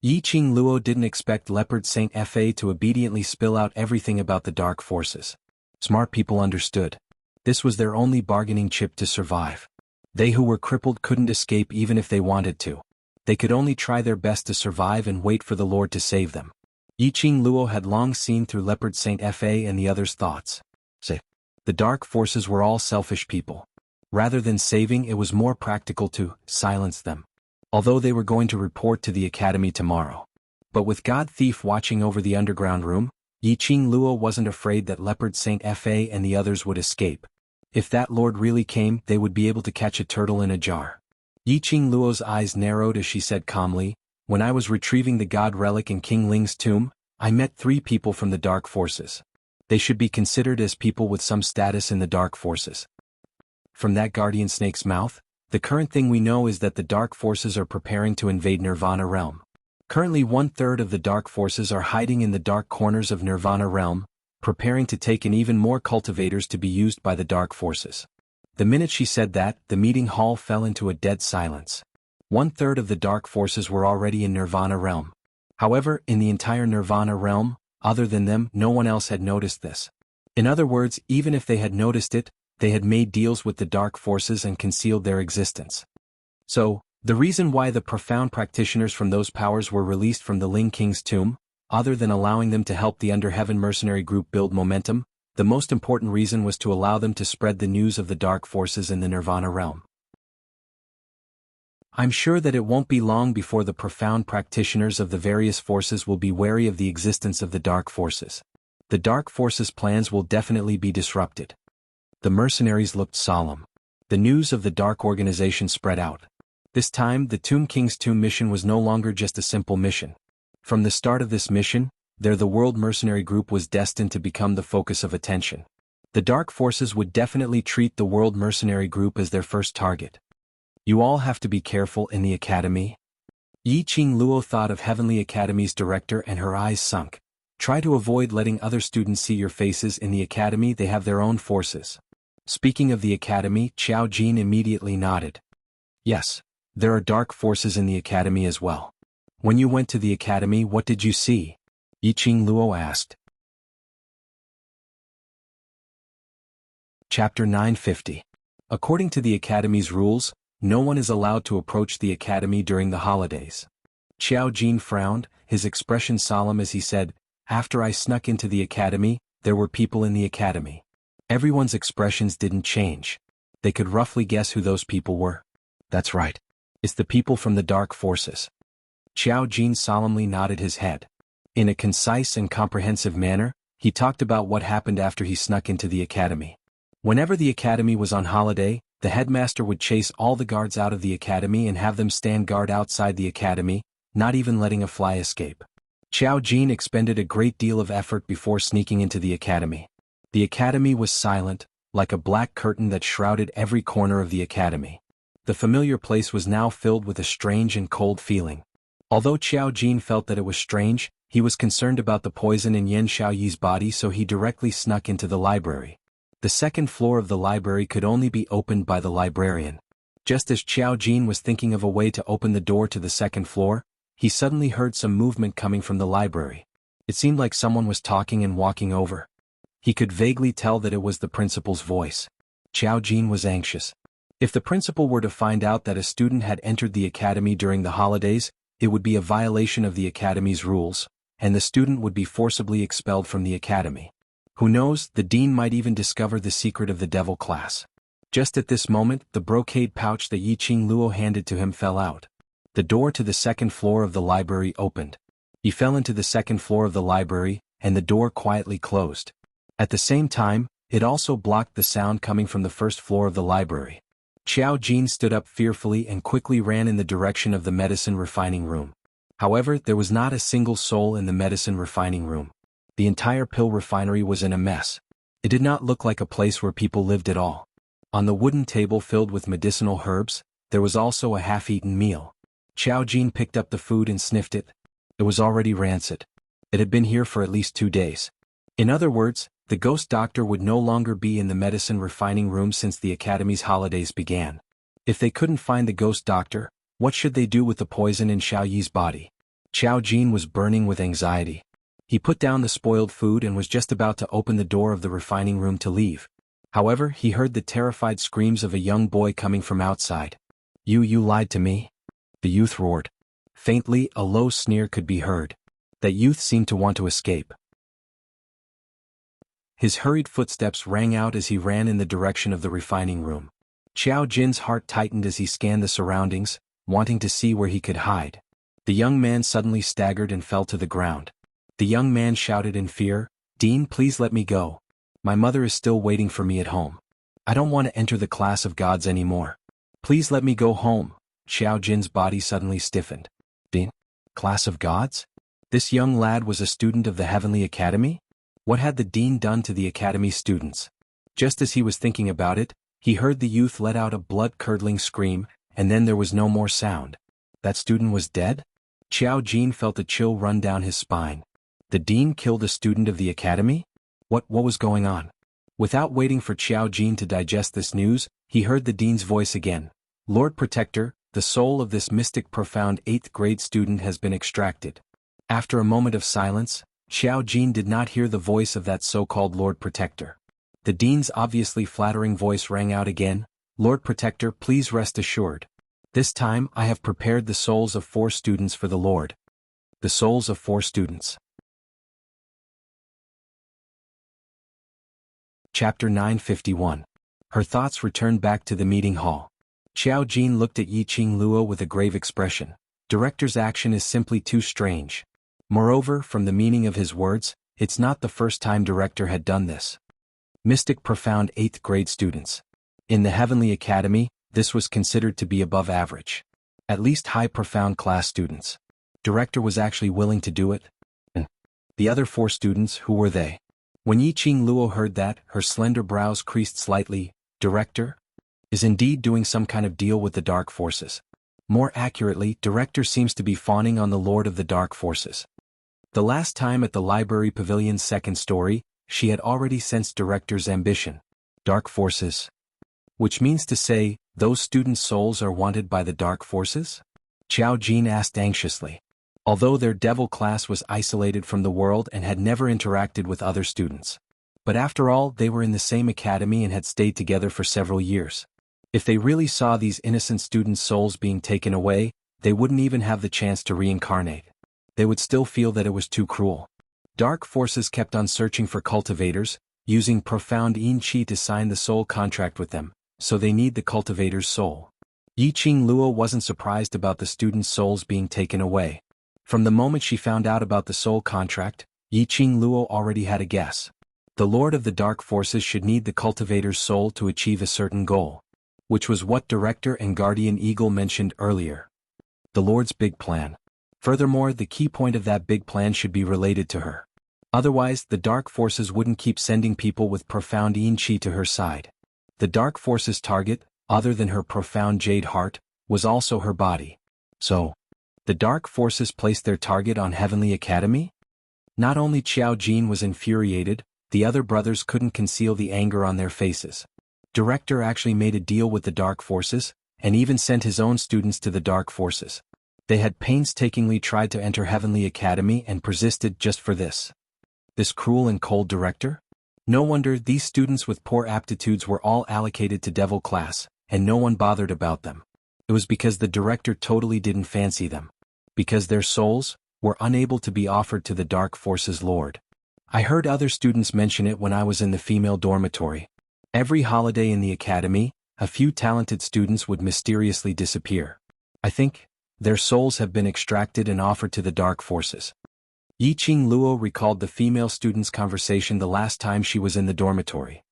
Yiqing Luo didn't expect Leopard Saint Fa to obediently spill out everything about the dark forces. Smart people understood. This was their only bargaining chip to survive. They who were crippled couldn't escape even if they wanted to. They could only try their best to survive and wait for the Lord to save them. Yiqing Luo had long seen through Leopard Saint Fa and the others' thoughts. The dark forces were all selfish people. Rather than saving, it was more practical to silence them. Although they were going to report to the academy tomorrow. But with God Thief watching over the underground room, Yiqing Luo wasn't afraid that Leopard Saint Fa and the others would escape. If that lord really came, they would be able to catch a turtle in a jar. Yiqing Luo's eyes narrowed as she said calmly, "When I was retrieving the god relic in King Ling's tomb, I met 3 people from the Dark Forces. They should be considered as people with some status in the Dark Forces." From that guardian snake's mouth, the current thing we know is that the Dark Forces are preparing to invade Nirvana Realm. Currently 1/3 of the Dark Forces are hiding in the dark corners of Nirvana Realm, preparing to take in even more cultivators to be used by the Dark Forces. The minute she said that, the meeting hall fell into a dead silence. 1/3 of the Dark Forces were already in Nirvana Realm. However, in the entire Nirvana Realm, other than them, no one else had noticed this. In other words, even if they had noticed it, they had made deals with the Dark Forces and concealed their existence. So, the reason why the profound practitioners from those powers were released from the Ling King's tomb, other than allowing them to help the Underheaven mercenary group build momentum, the most important reason was to allow them to spread the news of the Dark Forces in the Nirvana Realm. I'm sure that it won't be long before the profound practitioners of the various forces will be wary of the existence of the Dark Forces. The Dark Forces' plans will definitely be disrupted. The mercenaries looked solemn. The news of the Dark Organization spread out. This time, the Tomb King's tomb mission was no longer just a simple mission. From the start of this mission, the World Mercenary Group was destined to become the focus of attention. The Dark Forces would definitely treat the World Mercenary Group as their first target. You all have to be careful in the academy. Yiqing Luo thought of Heavenly Academy's director and her eyes sunk. Try to avoid letting other students see your faces in the academy. They have their own forces. Speaking of the academy, Xiao Jin immediately nodded. Yes, there are dark forces in the academy as well. When you went to the academy, what did you see? Yiqing Luo asked. Chapter 950. According to the academy's rules, no one is allowed to approach the academy during the holidays. Xiao Jin frowned, his expression solemn as he said, "After I snuck into the academy, there were people in the academy." Everyone's expressions didn't change. They could roughly guess who those people were. That's right. It's the people from the Dark Forces. Xiao Jin solemnly nodded his head. In a concise and comprehensive manner, he talked about what happened after he snuck into the academy. Whenever the academy was on holiday, the headmaster would chase all the guards out of the academy and have them stand guard outside the academy, not even letting a fly escape. Xiao Jin expended a great deal of effort before sneaking into the academy. The academy was silent, like a black curtain that shrouded every corner of the academy. The familiar place was now filled with a strange and cold feeling. Although Xiao Jin felt that it was strange, he was concerned about the poison in Yan Xiaoyi's body, so he directly snuck into the library. The second floor of the library could only be opened by the librarian. Just as Xiao Jin was thinking of a way to open the door to the second floor, he suddenly heard some movement coming from the library. It seemed like someone was talking and walking over. He could vaguely tell that it was the principal's voice. Xiao Jin was anxious. If the principal were to find out that a student had entered the academy during the holidays, it would be a violation of the academy's rules, and the student would be forcibly expelled from the academy. Who knows, the dean might even discover the secret of the devil class. Just at this moment, the brocade pouch that Yiqing Luo handed to him fell out. The door to the second floor of the library opened. He fell into the second floor of the library, and the door quietly closed. At the same time, it also blocked the sound coming from the first floor of the library. Xiao Jin stood up fearfully and quickly ran in the direction of the medicine refining room. However, there was not a single soul in the medicine refining room. The entire pill refinery was in a mess. It did not look like a place where people lived at all. On the wooden table filled with medicinal herbs, there was also a half-eaten meal. Xiao Jin picked up the food and sniffed it. It was already rancid. It had been here for at least 2 days. In other words, the ghost doctor would no longer be in the medicine refining room since the academy's holidays began. If they couldn't find the ghost doctor, what should they do with the poison in Xiaoyi's body? Xiao Jin was burning with anxiety. He put down the spoiled food and was just about to open the door of the refining room to leave. However, he heard the terrified screams of a young boy coming from outside. You lied to me?" the youth roared. Faintly, a low sneer could be heard. That youth seemed to want to escape. His hurried footsteps rang out as he ran in the direction of the refining room. Xiao Jin's heart tightened as he scanned the surroundings, wanting to see where he could hide. The young man suddenly staggered and fell to the ground. The young man shouted in fear, "Dean, please let me go. My mother is still waiting for me at home. I don't want to enter the class of gods anymore. Please let me go home." Xiao Jin's body suddenly stiffened. Dean? Class of gods? This young lad was a student of the Heavenly Academy? What had the dean done to the academy students? Just as he was thinking about it, he heard the youth let out a blood-curdling scream, and then there was no more sound. That student was dead? Xiao Jin felt a chill run down his spine. The dean killed a student of the academy? What was going on? Without waiting for Xiao Jin to digest this news, he heard the dean's voice again. "Lord Protector, the soul of this mystic profound 8th grade student has been extracted." After a moment of silence, Xiao Jin did not hear the voice of that so-called Lord Protector. The dean's obviously flattering voice rang out again, "Lord Protector, please rest assured. This time I have prepared the souls of 4 students for the Lord." The souls of 4 students. Chapter 951. Her thoughts returned back to the meeting hall. Xiao Jin looked at Yiqing Luo with a grave expression. Director's action is simply too strange. Moreover, from the meaning of his words, it's not the first time director had done this. Mystic profound 8th grade students. In the Heavenly Academy, this was considered to be above average. At least high profound class students. Director was actually willing to do it. And the other 4 students, who were they? When Yiqing Luo heard that, her slender brows creased slightly. Director? Is indeed doing some kind of deal with the dark forces. More accurately, director seems to be fawning on the Lord of the Dark Forces. The last time at the library pavilion's 2nd story, she had already sensed director's ambition. Dark forces? Which means to say, those students' souls are wanted by the dark forces? Xiao Jin asked anxiously. Although their devil class was isolated from the world and had never interacted with other students. But after all, they were in the same academy and had stayed together for several years. If they really saw these innocent students' souls being taken away, they wouldn't even have the chance to reincarnate. They would still feel that it was too cruel. Dark forces kept on searching for cultivators, using profound yin qi to sign the soul contract with them, so they need the cultivator's soul. Yiqing Luo wasn't surprised about the students' souls being taken away. From the moment she found out about the soul contract, Yiqing Luo already had a guess. The Lord of the Dark Forces should need the cultivator's soul to achieve a certain goal. Which was what Director and Guardian Eagle mentioned earlier. The Lord's big plan. Furthermore, the key point of that big plan should be related to her. Otherwise, the Dark Forces wouldn't keep sending people with profound yin qi to her side. The Dark Forces' target, other than her profound jade heart, was also her body. So, the Dark Forces placed their target on Heavenly Academy? Not only Xiao Jin was infuriated, the other brothers couldn't conceal the anger on their faces. Director actually made a deal with the Dark Forces, and even sent his own students to the Dark Forces. They had painstakingly tried to enter Heavenly Academy and persisted just for this. This cruel and cold director? No wonder these students with poor aptitudes were all allocated to Devil class, and no one bothered about them. It was because the director totally didn't fancy them. Because their souls were unable to be offered to the Dark Forces Lord. I heard other students mention it when I was in the female dormitory. Every holiday in the academy, a few talented students would mysteriously disappear. I think their souls have been extracted and offered to the Dark Forces. Yiqing Luo recalled the female student's conversation the last time she was in the dormitory.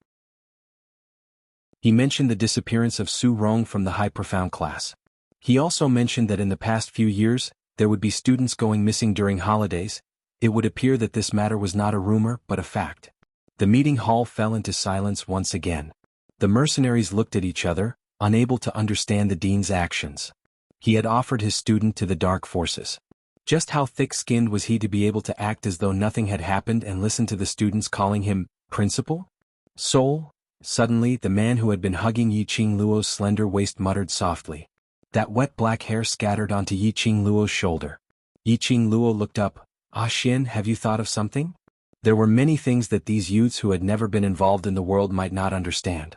He mentioned the disappearance of Su Rong from the High Profound class. He also mentioned that in the past few years, there would be students going missing during holidays. It would appear that this matter was not a rumor but a fact. The meeting hall fell into silence once again. The mercenaries looked at each other, unable to understand the dean's actions. He had offered his student to the Dark Forces. Just how thick-skinned was he to be able to act as though nothing had happened and listen to the students calling him principal? Soul? Suddenly, the man who had been hugging Yiqing Luo's slender waist muttered softly. That wet black hair scattered onto Yiqing Luo's shoulder. Yiqing Luo looked up. Ah Xin, have you thought of something? There were many things that these youths who had never been involved in the world might not understand.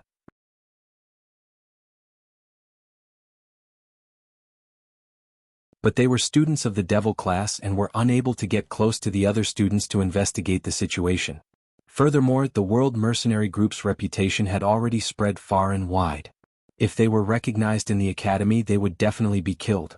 But they were students of the Devil class and were unable to get close to the other students to investigate the situation. Furthermore, the World Mercenary Group's reputation had already spread far and wide. If they were recognized in the academy, they would definitely be killed.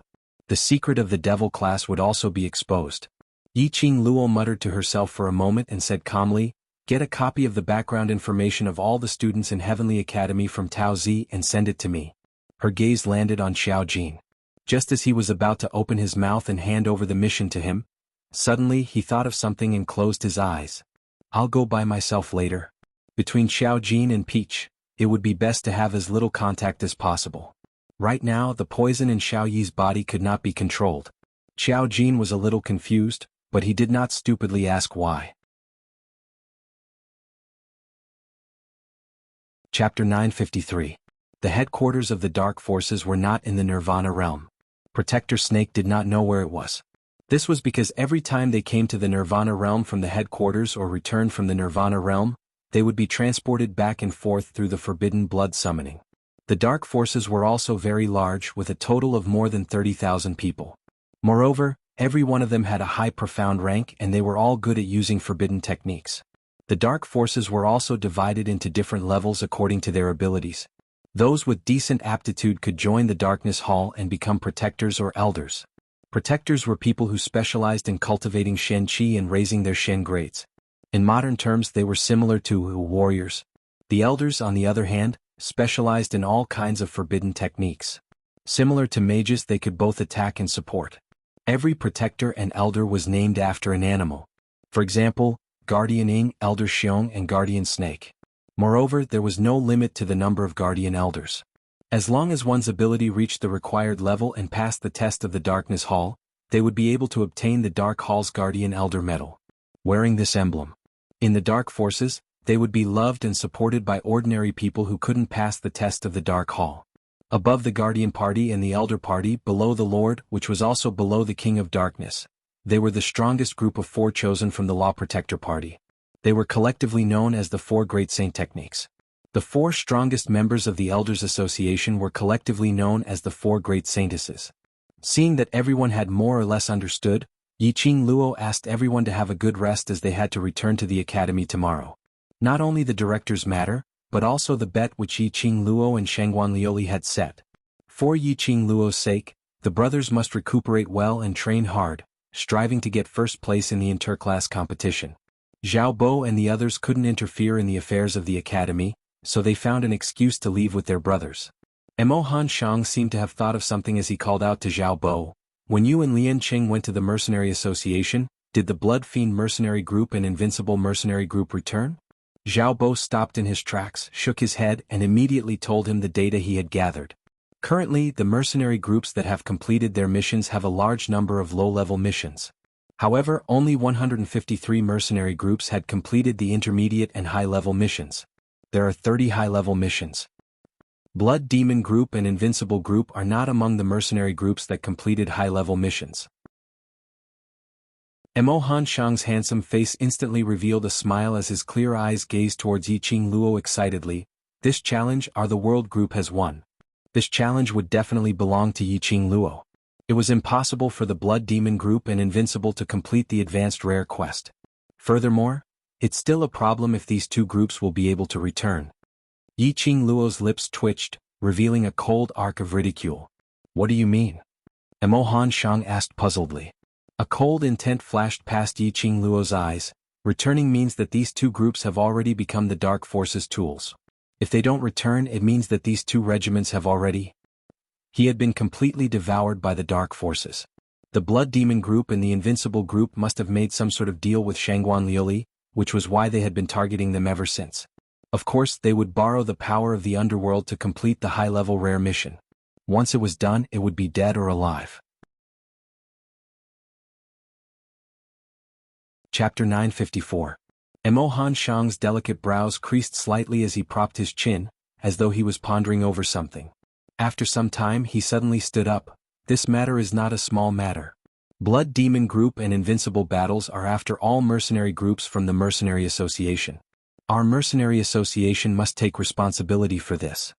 The secret of the devil class would also be exposed. Yiqing Luo muttered to herself for a moment and said calmly, "Get a copy of the background information of all the students in Heavenly Academy from Tao Zi and send it to me." Her gaze landed on Xiao Jin. Just as he was about to open his mouth and hand over the mission to him, suddenly he thought of something and closed his eyes. "I'll go by myself later." Between Xiao Jin and Peach, it would be best to have as little contact as possible. Right now, the poison in Xiao Yi's body could not be controlled. Xiao Jin was a little confused, but he did not stupidly ask why. Chapter 953. The headquarters of the Dark Forces were not in the Nirvana realm. Protector Snake did not know where it was. This was because every time they came to the Nirvana realm from the headquarters or returned from the Nirvana realm, they would be transported back and forth through the forbidden blood summoning. The Dark Forces were also very large, with a total of more than 30,000 people. Moreover, every one of them had a high profound rank and they were all good at using forbidden techniques. The Dark Forces were also divided into different levels according to their abilities. Those with decent aptitude could join the Darkness Hall and become protectors or elders. Protectors were people who specialized in cultivating Shen Qi and raising their Shen grades. In modern terms, they were similar to warriors. The elders, on the other hand, specialized in all kinds of forbidden techniques. Similar to mages, they could both attack and support. Every protector and elder was named after an animal. For example, Guardian Ing, Elder Xiong, and Guardian Snake. Moreover, there was no limit to the number of guardian elders. As long as one's ability reached the required level and passed the test of the Darkness Hall, they would be able to obtain the Dark Hall's Guardian Elder medal. Wearing this emblem in the Dark Forces, they would be loved and supported by ordinary people who couldn't pass the test of the Dark Hall. Above the Guardian Party and the Elder Party, below the Lord, which was also below the King of Darkness, they were the strongest group of 4 chosen from the Law Protector Party. They were collectively known as the 4 Great Saint Techniques. The 4 strongest members of the Elders Association were collectively known as the 4 Great Saintesses. Seeing that everyone had more or less understood, Yiqing Luo asked everyone to have a good rest as they had to return to the academy tomorrow. Not only the director's matter, but also the bet which Yiqing Luo and Xuanhuan Liuli had set. For Yiqing Luo's sake, the brothers must recuperate well and train hard, striving to get first place in the interclass competition. Zhao Bo and the others couldn't interfere in the affairs of the academy, so they found an excuse to leave with their brothers. Mo Hanshang seemed to have thought of something as he called out to Zhao Bo, "When you and Lian Qing went to the Mercenary Association, did the Blood Fiend Mercenary Group and Invincible Mercenary Group return?" Zhao Bo stopped in his tracks, shook his head, and immediately told him the data he had gathered. Currently, the mercenary groups that have completed their missions have a large number of low-level missions. However, only 153 mercenary groups had completed the intermediate and high-level missions. There are 30 high-level missions. Blood Demon Group and Invincible Group are not among the mercenary groups that completed high-level missions. Mo Hanshang's handsome face instantly revealed a smile as his clear eyes gazed towards Yiqing Luo excitedly. "This challenge, the World Group has won." This challenge would definitely belong to Yiqing Luo. It was impossible for the Blood Demon Group and Invincible to complete the advanced rare quest. Furthermore, it's still a problem if these 2 groups will be able to return. Yiqing Luo's lips twitched, revealing a cold arc of ridicule. "What do you mean?" Mo Hanshang asked puzzledly. A cold intent flashed past Yiqing Luo's eyes. Returning means that these 2 groups have already become the Dark Forces' tools. If they don't return, it means that these 2 regiments have already. He had been completely devoured by the Dark Forces. The Blood Demon Group and the Invincible Group must have made some sort of deal with Xuanhuan Liuli, which was why they had been targeting them ever since. Of course, they would borrow the power of the underworld to complete the high-level rare mission. Once it was done, it would be dead or alive. Chapter 954. Mo Hanshang's delicate brows creased slightly as he propped his chin, as though he was pondering over something. After some time, he suddenly stood up. "This matter is not a small matter. Blood Demon Group and Invincible Battles are after all mercenary groups from the Mercenary Association. Our Mercenary Association must take responsibility for this."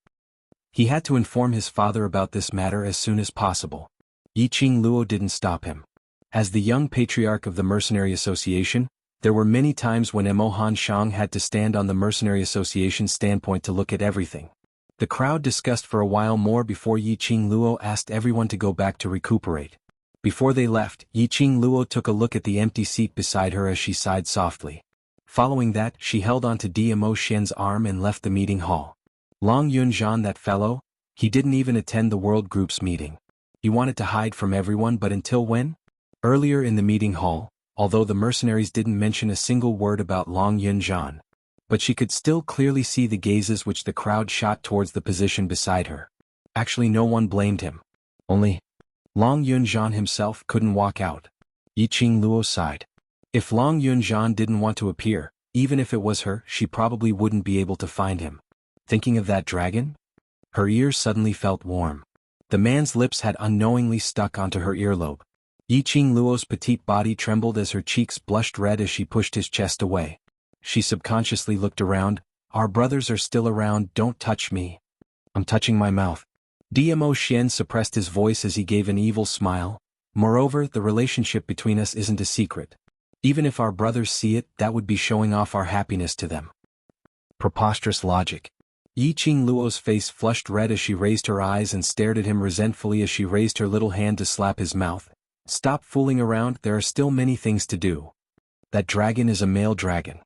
He had to inform his father about this matter as soon as possible. Yiqing Luo didn't stop him. As the young patriarch of the Mercenary Association, there were many times when Mo Hanshang had to stand on the Mercenary Association's standpoint to look at everything. The crowd discussed for a while more before Yiqing Luo asked everyone to go back to recuperate. Before they left, Yiqing Luo took a look at the empty seat beside her as she sighed softly. Following that, she held onto Dmo Xian's arm and left the meeting hall. Long Yunzhan, that fellow, he didn't even attend the world group's meeting. He wanted to hide from everyone, but until when? Earlier in the meeting hall, although the mercenaries didn't mention a single word about Long Yunzhan, but she could still clearly see the gazes which the crowd shot towards the position beside her. Actually, no one blamed him. Only Long Yunzhan himself couldn't walk out. Yiqing Luo sighed. If Long Yunzhan didn't want to appear, even if it was her, she probably wouldn't be able to find him. Thinking of that dragon? Her ears suddenly felt warm. The man's lips had unknowingly stuck onto her earlobe. Yiqing Luo's petite body trembled as her cheeks blushed red as she pushed his chest away. She subconsciously looked around. Our brothers are still around, don't touch me. I'm touching my mouth. Dmo Xian suppressed his voice as he gave an evil smile. Moreover, the relationship between us isn't a secret. Even if our brothers see it, that would be showing off our happiness to them. Preposterous logic. Yiqing Luo's face flushed red as she raised her eyes and stared at him resentfully as she raised her little hand to slap his mouth. Stop fooling around, there are still many things to do. That dragon is a male dragon.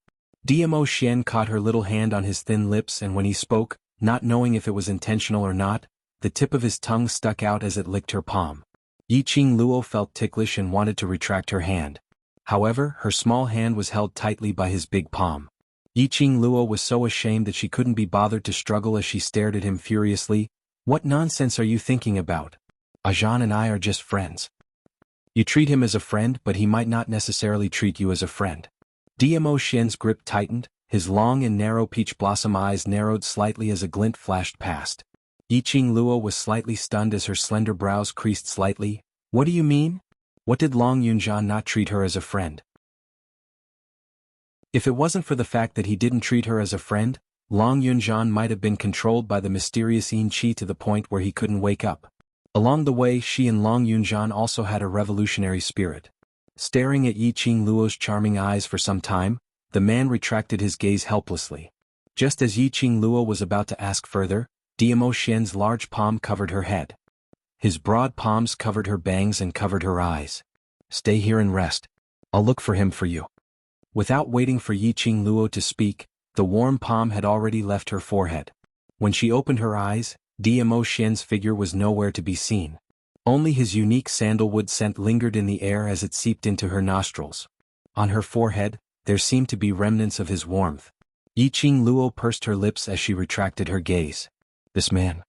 Dmo Xian caught her little hand on his thin lips, and when he spoke, not knowing if it was intentional or not, the tip of his tongue stuck out as it licked her palm. Yiqing Luo felt ticklish and wanted to retract her hand. However, her small hand was held tightly by his big palm. Yiqing Luo was so ashamed that she couldn't be bothered to struggle as she stared at him furiously. What nonsense are you thinking about? Ajan and I are just friends. You treat him as a friend, but he might not necessarily treat you as a friend. Dmo Xian's grip tightened, his long and narrow peach blossom eyes narrowed slightly as a glint flashed past. Yiqing Luo was slightly stunned as her slender brows creased slightly. What do you mean? What did Long Yunzhan not treat her as a friend? If it wasn't for the fact that he didn't treat her as a friend, Long Yunzhan might have been controlled by the mysterious Yin Qi to the point where he couldn't wake up. Along the way, she and Long Yunzhan also had a revolutionary spirit. Staring at Yiqing Luo's charming eyes for some time, the man retracted his gaze helplessly. Just as Yiqing Luo was about to ask further, Dmo Xian's large palm covered her head. His broad palms covered her bangs and covered her eyes. Stay here and rest. I'll look for him for you. Without waiting for Yiqing Luo to speak, the warm palm had already left her forehead. When she opened her eyes, Dmo Xian's figure was nowhere to be seen. Only his unique sandalwood scent lingered in the air as it seeped into her nostrils. On her forehead, there seemed to be remnants of his warmth. Yiqing Luo pursed her lips as she retracted her gaze. This man.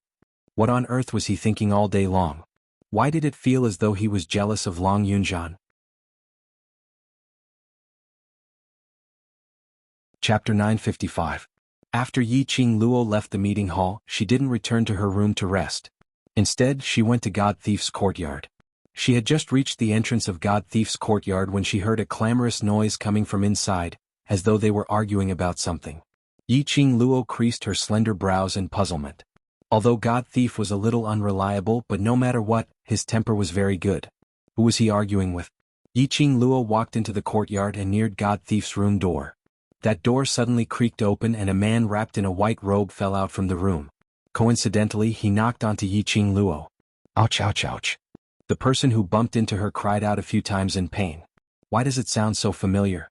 What on earth was he thinking all day long? Why did it feel as though he was jealous of Long Yunzhan? Chapter 955. After Yiqing Luo left the meeting hall, she didn't return to her room to rest. Instead, she went to God Thief's courtyard. She had just reached the entrance of God Thief's courtyard when she heard a clamorous noise coming from inside, as though they were arguing about something. Yiqing Luo creased her slender brows in puzzlement. Although God Thief was a little unreliable, but no matter what, his temper was very good. Who was he arguing with? Yiqing Luo walked into the courtyard and neared God Thief's room door. That door suddenly creaked open and a man wrapped in a white robe fell out from the room. Coincidentally, he knocked onto Yiqing Luo. Ouch, ouch, ouch. The person who bumped into her cried out a few times in pain. Why does it sound so familiar?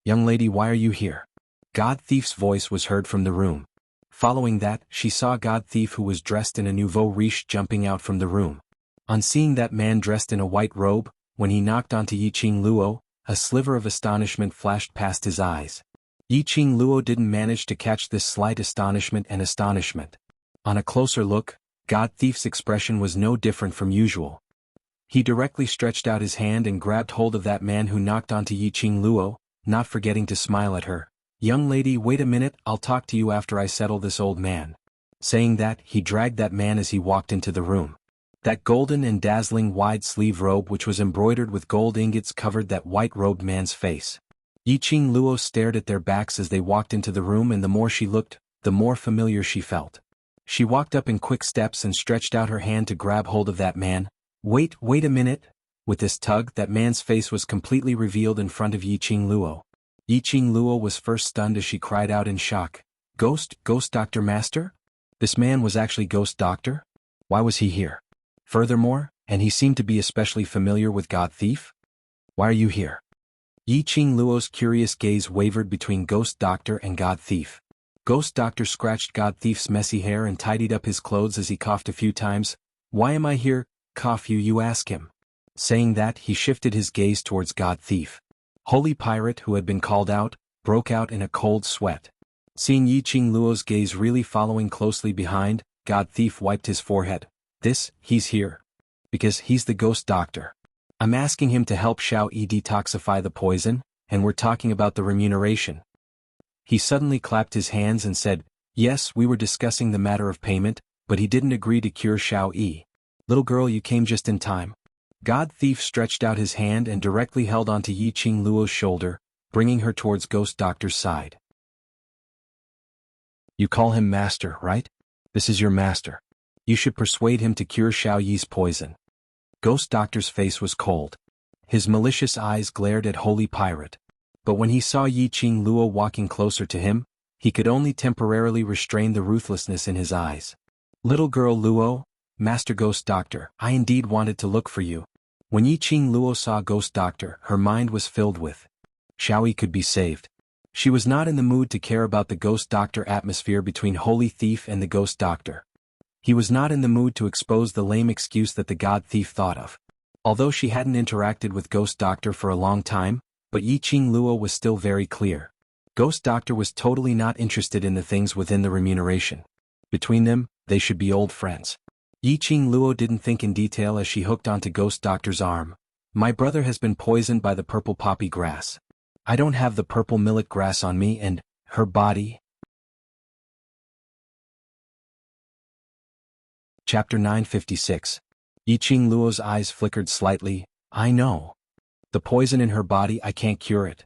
Young lady, why are you here? God Thief's voice was heard from the room. Following that, she saw God Thief, who was dressed in a nouveau riche, jumping out from the room. On seeing that man dressed in a white robe, when he knocked onto Yiqing Luo, a sliver of astonishment flashed past his eyes. Yiqing Luo didn't manage to catch this slight astonishment. On a closer look, God Thief's expression was no different from usual. He directly stretched out his hand and grabbed hold of that man who knocked onto Yiqing Luo, not forgetting to smile at her. Young lady, wait a minute, I'll talk to you after I settle this old man. Saying that, he dragged that man as he walked into the room. That golden and dazzling wide-sleeve robe which was embroidered with gold ingots covered that white-robed man's face. Yiqing Luo stared at their backs as they walked into the room, and the more she looked, the more familiar she felt. She walked up in quick steps and stretched out her hand to grab hold of that man. Wait a minute. With this tug, that man's face was completely revealed in front of Yiqing Luo. Yiqing Luo was first stunned as she cried out in shock. Ghost Dr. Master? This man was actually Ghost Doctor? Why was he here? Furthermore, and he seemed to be especially familiar with God Thief? Why are you here? Yiqing Luo's curious gaze wavered between Ghost Doctor and God Thief. Ghost Doctor scratched God Thief's messy hair and tidied up his clothes as he coughed a few times. Why am I here, cough you ask him. Saying that, he shifted his gaze towards God Thief. Holy Pirate, who had been called out, broke out in a cold sweat. Seeing Yiqing Luo's gaze really following closely behind, God Thief wiped his forehead. He's here. Because he's the Ghost Doctor. I'm asking him to help Xiao detoxify the poison, and we're talking about the remuneration. He suddenly clapped his hands and said, yes, we were discussing the matter of payment, but he didn't agree to cure Xiao. Little girl, you came just in time. God Thief stretched out his hand and directly held onto Yiqing Luo's shoulder, bringing her towards Ghost Doctor's side. You call him master, right? This is your master. You should persuade him to cure Xiao Yi's poison. Ghost Doctor's face was cold. His malicious eyes glared at Holy Pirate. But when he saw Yiqing Luo walking closer to him, he could only temporarily restrain the ruthlessness in his eyes. Little girl Luo, Master Ghost Doctor, I indeed wanted to look for you. When Yiqing Luo saw Ghost Doctor, her mind was filled with Xiao Yi could be saved. She was not in the mood to care about the Ghost Doctor atmosphere between Holy Thief and the Ghost Doctor. He was not in the mood to expose the lame excuse that the God Thief thought of. Although she hadn't interacted with Ghost Doctor for a long time, but Yiqing Luo was still very clear. Ghost Doctor was totally not interested in the things within the remuneration. Between them, they should be old friends. Yiqing Luo didn't think in detail as she hooked onto Ghost Doctor's arm. My brother has been poisoned by the purple poppy grass. I don't have the purple millet grass on me and, her body. Chapter 956. Yiqing Luo's eyes flickered slightly. I know. The poison in her body, I can't cure it.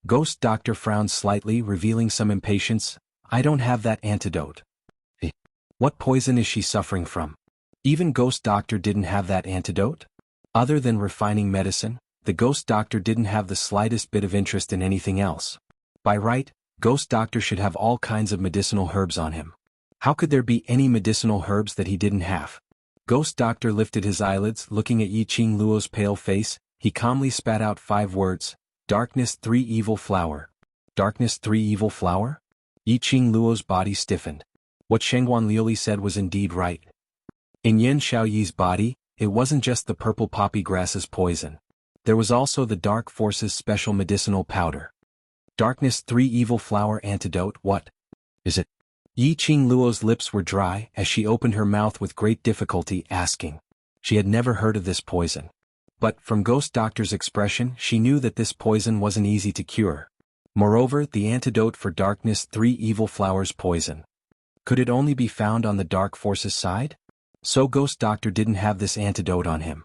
Ghost Doctor frowned slightly, revealing some impatience. I don't have that antidote. What poison is she suffering from? Even Ghost Doctor didn't have that antidote? Other than refining medicine, the Ghost Doctor didn't have the slightest bit of interest in anything else. By right, Ghost Doctor should have all kinds of medicinal herbs on him. How could there be any medicinal herbs that he didn't have? Ghost Doctor lifted his eyelids, looking at Yiqing Luo's pale face. He calmly spat out 5 words. Darkness 3 evil flower. Darkness 3 evil flower? Yiqing Luo's body stiffened. What Xuanhuan Liuli said was indeed right. In Yan Xiaoyi's body, it wasn't just the purple poppy grass's poison. There was also the Dark Force's special medicinal powder. Darkness 3 evil flower antidote, what is it? Yiqing Luo's lips were dry as she opened her mouth with great difficulty, asking. She had never heard of this poison. But, from Ghost Doctor's expression, she knew that this poison wasn't easy to cure. Moreover, the antidote for Darkness 3 evil flowers poison. Could it only be found on the Dark Force's side? So Ghost Doctor didn't have this antidote on him.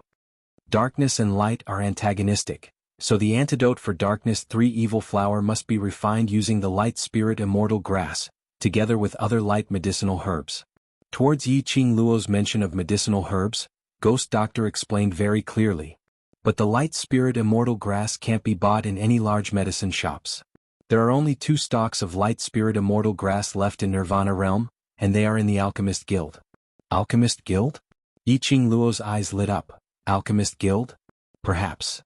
Darkness and light are antagonistic, so the antidote for Darkness 3 evil flower must be refined using the light spirit immortal grass, together with other light medicinal herbs. Towards Yiqing Luo's mention of medicinal herbs, Ghost Doctor explained very clearly. But the light spirit immortal grass can't be bought in any large medicine shops. There are only 2 stalks of light spirit immortal grass left in Nirvana realm, and they are in the Alchemist Guild. Alchemist Guild? Yiqing Luo's eyes lit up. Alchemist Guild? Perhaps.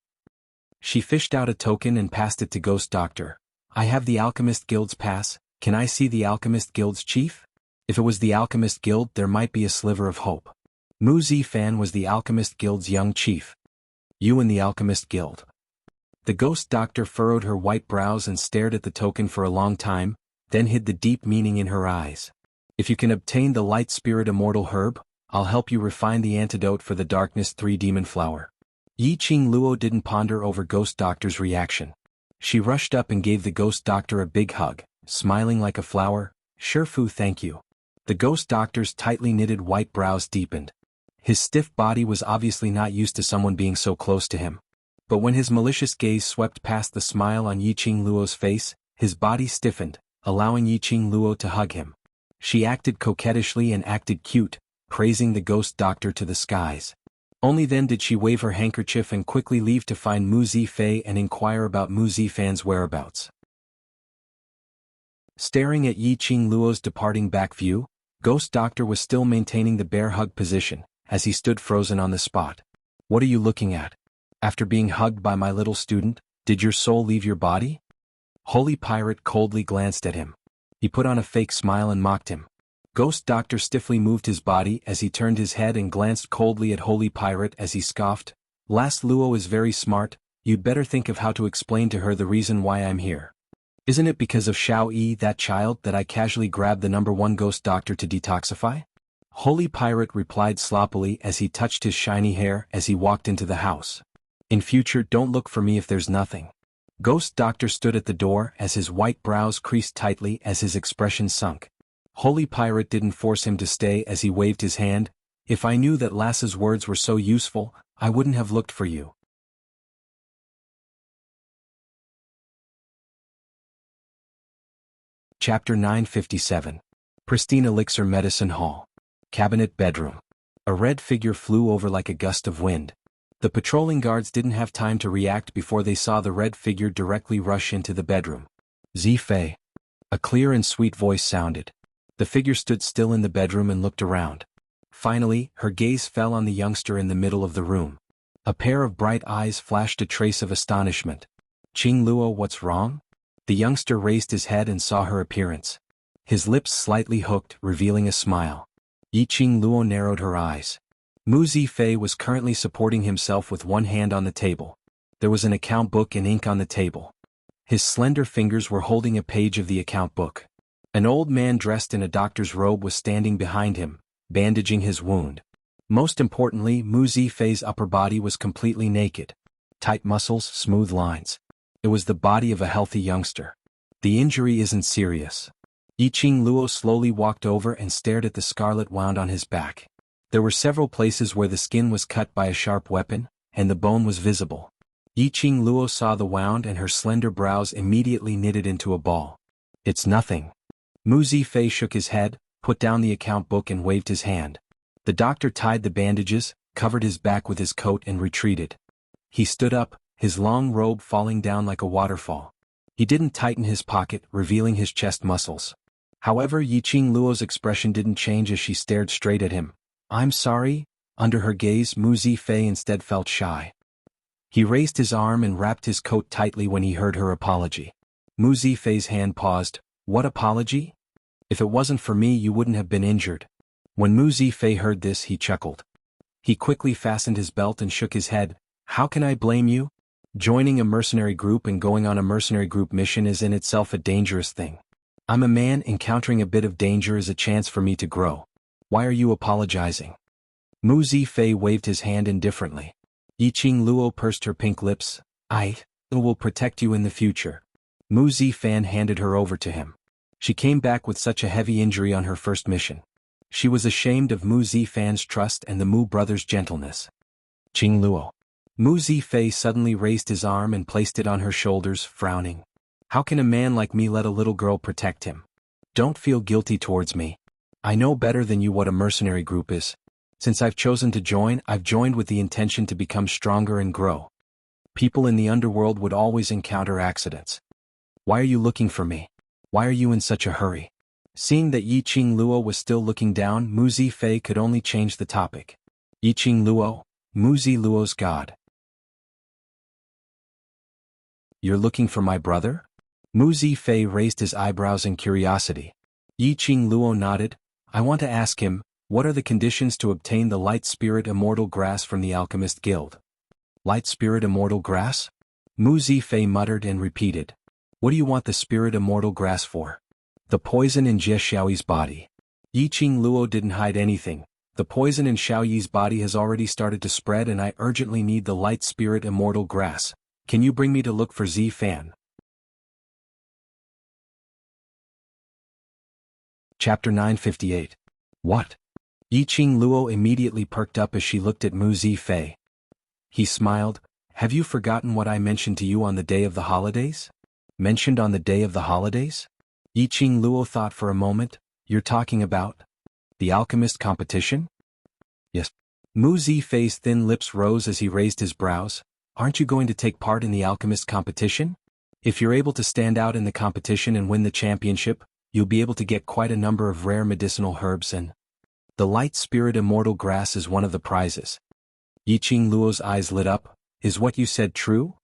She fished out a token and passed it to Ghost Doctor. I have the Alchemist Guild's pass. Can I see the Alchemist Guild's chief? If it was the Alchemist Guild, there might be a sliver of hope. Mu Zifan was the Alchemist Guild's young chief. You in the Alchemist Guild. The Ghost Doctor furrowed her white brows and stared at the token for a long time, then hid the deep meaning in her eyes. If you can obtain the light spirit immortal herb, I'll help you refine the antidote for the Darkness 3 demon flower. Yiqing Luo didn't ponder over Ghost Doctor's reaction. She rushed up and gave the Ghost Doctor a big hug, smiling like a flower. Shifu, thank you. The Ghost Doctor's tightly knitted white brows deepened. His stiff body was obviously not used to someone being so close to him. But when his malicious gaze swept past the smile on Yiqing Luo's face, his body stiffened, allowing Yiqing Luo to hug him. She acted coquettishly and acted cute, praising the Ghost Doctor to the skies. Only then did she wave her handkerchief and quickly leave to find Mu Zifei and inquire about Mu Zifan's whereabouts. Staring at Yiqing Luo's departing back view, Ghost Doctor was still maintaining the bear hug position, as he stood frozen on the spot. What are you looking at? After being hugged by my little student, did your soul leave your body? Holy Pirate coldly glanced at him. He put on a fake smile and mocked him. Ghost Doctor stiffly moved his body as he turned his head and glanced coldly at Holy Pirate as he scoffed. Last Luo is very smart, you'd better think of how to explain to her the reason why I'm here. Isn't it because of Xiao Yi, that child, that I casually grabbed the #1 Ghost Doctor to detoxify? Holy Pirate replied sloppily as he touched his shiny hair as he walked into the house. In future, don't look for me if there's nothing. Ghost Doctor stood at the door as his white brows creased tightly as his expression sunk. Holy Pirate didn't force him to stay as he waved his hand. If I knew that Lass's words were so useful, I wouldn't have looked for you. Chapter 957. Pristine Elixir Medicine Hall. Cabinet Bedroom. A red figure flew over like a gust of wind. The patrolling guards didn't have time to react before they saw the red figure directly rush into the bedroom. Zifei. A clear and sweet voice sounded. The figure stood still in the bedroom and looked around. Finally, her gaze fell on the youngster in the middle of the room. A pair of bright eyes flashed a trace of astonishment. Qing Luo, what's wrong? The youngster raised his head and saw her appearance. His lips slightly hooked, revealing a smile. Yi Qing Luo narrowed her eyes. Mu Zifei was currently supporting himself with one hand on the table. There was an account book and ink on the table. His slender fingers were holding a page of the account book. An old man dressed in a doctor's robe was standing behind him, bandaging his wound. Most importantly, Mu Zifei's upper body was completely naked. Tight muscles, smooth lines. It was the body of a healthy youngster. The injury isn't serious. Yi Qing Luo slowly walked over and stared at the scarlet wound on his back. There were several places where the skin was cut by a sharp weapon, and the bone was visible. Yi Qing Luo saw the wound and her slender brows immediately knitted into a ball. It's nothing. Mu Zifei shook his head, put down the account book and waved his hand. The doctor tied the bandages, covered his back with his coat and retreated. He stood up, his long robe falling down like a waterfall. He didn't tighten his pocket, revealing his chest muscles. However, Yi Qing Luo's expression didn't change as she stared straight at him. I'm sorry? Under her gaze, Mu Zifei instead felt shy. He raised his arm and wrapped his coat tightly when he heard her apology. Mu Zifei's hand paused. What apology? If it wasn't for me, you wouldn't have been injured. When Mu Zifei heard this, he chuckled. He quickly fastened his belt and shook his head. How can I blame you? Joining a mercenary group and going on a mercenary group mission is in itself a dangerous thing. I'm a man, encountering a bit of danger is a chance for me to grow. Why are you apologizing? Mu Zifei waved his hand indifferently. Yi Qing Luo pursed her pink lips. I will protect you in the future. Mu Zifan handed her over to him. She came back with such a heavy injury on her first mission. She was ashamed of Mu Zifan's trust and the Mu brothers' gentleness. Qing Luo. Mu Zifei suddenly raised his arm and placed it on her shoulders, frowning. How can a man like me let a little girl protect him? Don't feel guilty towards me. I know better than you what a mercenary group is. Since I've chosen to join, I've joined with the intention to become stronger and grow. People in the underworld would always encounter accidents. Why are you looking for me? Why are you in such a hurry? Seeing that Yi Qing Luo was still looking down, Mu Zifei could only change the topic. Yi Qing Luo, Mu Zi Luo's god. You're looking for my brother? Mu Zifei raised his eyebrows in curiosity. Yi Qing Luo nodded. I want to ask him, what are the conditions to obtain the Light Spirit Immortal Grass from the Alchemist Guild? Light Spirit Immortal Grass? Mu Zifei muttered and repeated. What do you want the Spirit Immortal Grass for? The poison in Jie Xiaoyi's body. Yi Qing Luo didn't hide anything. The poison in Xiaoyi's body has already started to spread and I urgently need the Light Spirit Immortal Grass. Can you bring me to look for Zifan? Chapter 958. What? Yi Qing Luo immediately perked up as she looked at Mu Zifei. He smiled. Have you forgotten what I mentioned to you on the day of the holidays? Mentioned on the day of the holidays? Yi Qing Luo thought for a moment. You're talking about the alchemist competition? Yes. Mu Zifei's thin lips rose as he raised his brows. Aren't you going to take part in the alchemist competition? If you're able to stand out in the competition and win the championship, you'll be able to get quite a number of rare medicinal herbs and the light spirit immortal grass is one of the prizes. Yiqing Luo's eyes lit up. Is what you said true?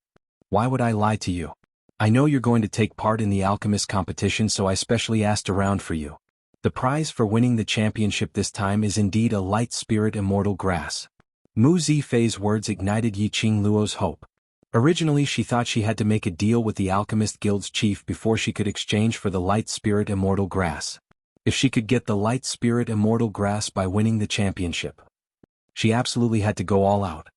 Why would I lie to you? I know you're going to take part in the alchemist competition, so I specially asked around for you. The prize for winning the championship this time is indeed a light spirit immortal grass. Mu Zifei's words ignited Yiqing Luo's hope. Originally she thought she had to make a deal with the alchemist guild's chief before she could exchange for the light spirit immortal grass. If she could get the light spirit immortal grass by winning the championship, she absolutely had to go all out.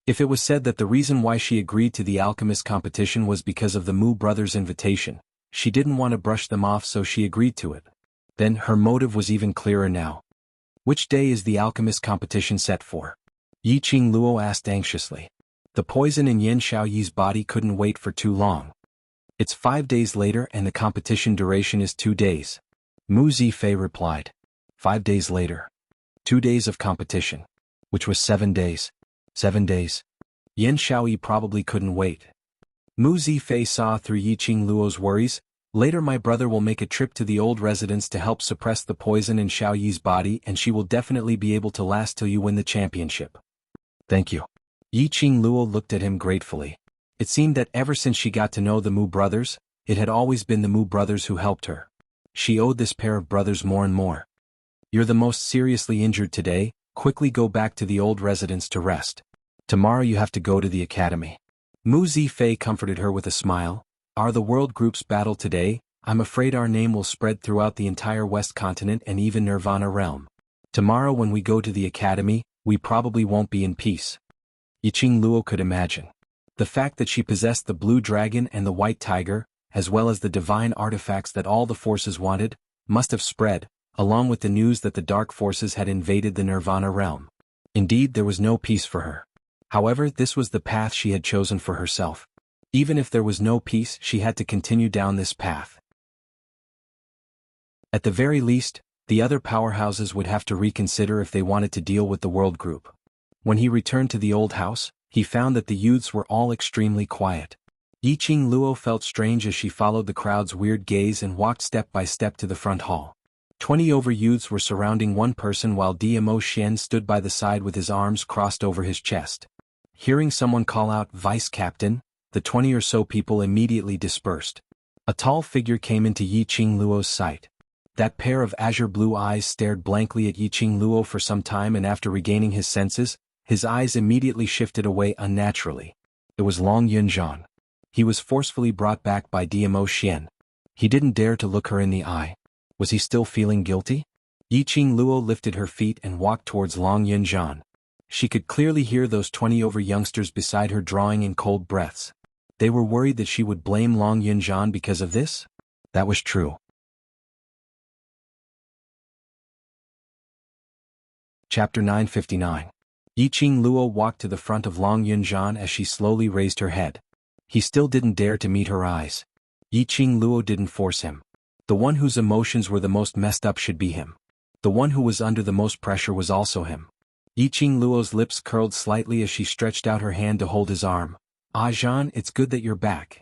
If it was said that the reason why she agreed to the alchemist competition was because of the Mu brothers' invitation, she didn't want to brush them off, so she agreed to it. Then her motive was even clearer now. Which day is the alchemist competition set for? Yiqing Luo asked anxiously. The poison in Yan Xiaoyi's body couldn't wait for too long. It's 5 days later and the competition duration is 2 days. Mu Zifei replied. 5 days later. 2 days of competition. Which was 7 days. 7 days. Yan Xiaoyi probably couldn't wait. Mu Zifei saw through Yiqing Luo's worries. Later my brother will make a trip to the old residence to help suppress the poison in Xiaoyi's body, and she will definitely be able to last till you win the championship. Thank you. Yiqing Luo looked at him gratefully. It seemed that ever since she got to know the Mu brothers, it had always been the Mu brothers who helped her. She owed this pair of brothers more and more. You're the most seriously injured today. Quickly go back to the old residence to rest. Tomorrow you have to go to the academy. Mu Zifei comforted her with a smile. Are the world groups battle today? I'm afraid our name will spread throughout the entire West continent and even Nirvana realm. Tomorrow when we go to the academy, we probably won't be in peace. Yiqing Luo could imagine. The fact that she possessed the blue dragon and the white tiger, as well as the divine artifacts that all the forces wanted, must have spread, along with the news that the dark forces had invaded the Nirvana realm. Indeed, there was no peace for her. However, this was the path she had chosen for herself. Even if there was no peace, she had to continue down this path. At the very least, the other powerhouses would have to reconsider if they wanted to deal with the world group. When he returned to the old house, he found that the youths were all extremely quiet. Yiqing Luo felt strange as she followed the crowd's weird gaze and walked step by step to the front hall. 20 over youths were surrounding one person while Dmo Xian stood by the side with his arms crossed over his chest. Hearing someone call out, "Vice Captain," the 20 or so people immediately dispersed. A tall figure came into Yiqing Luo's sight. That pair of azure blue eyes stared blankly at Yiqing Luo for some time, and after regaining his senses, his eyes immediately shifted away unnaturally. It was Long Yunzhan. He was forcefully brought back by Dmo Xian. He didn't dare to look her in the eye. Was he still feeling guilty? Yiqing Luo lifted her feet and walked towards Long Yunzhan. She could clearly hear those 20 over youngsters beside her drawing in cold breaths. They were worried that she would blame Long Yunzhan because of this? That was true. Chapter 959. Yiqing Luo walked to the front of Long Yunzhan as she slowly raised her head. He still didn't dare to meet her eyes. Yiqing Luo didn't force him. The one whose emotions were the most messed up should be him. The one who was under the most pressure was also him. Yiqing Luo's lips curled slightly as she stretched out her hand to hold his arm. "Ah Zhan, it's good that you're back."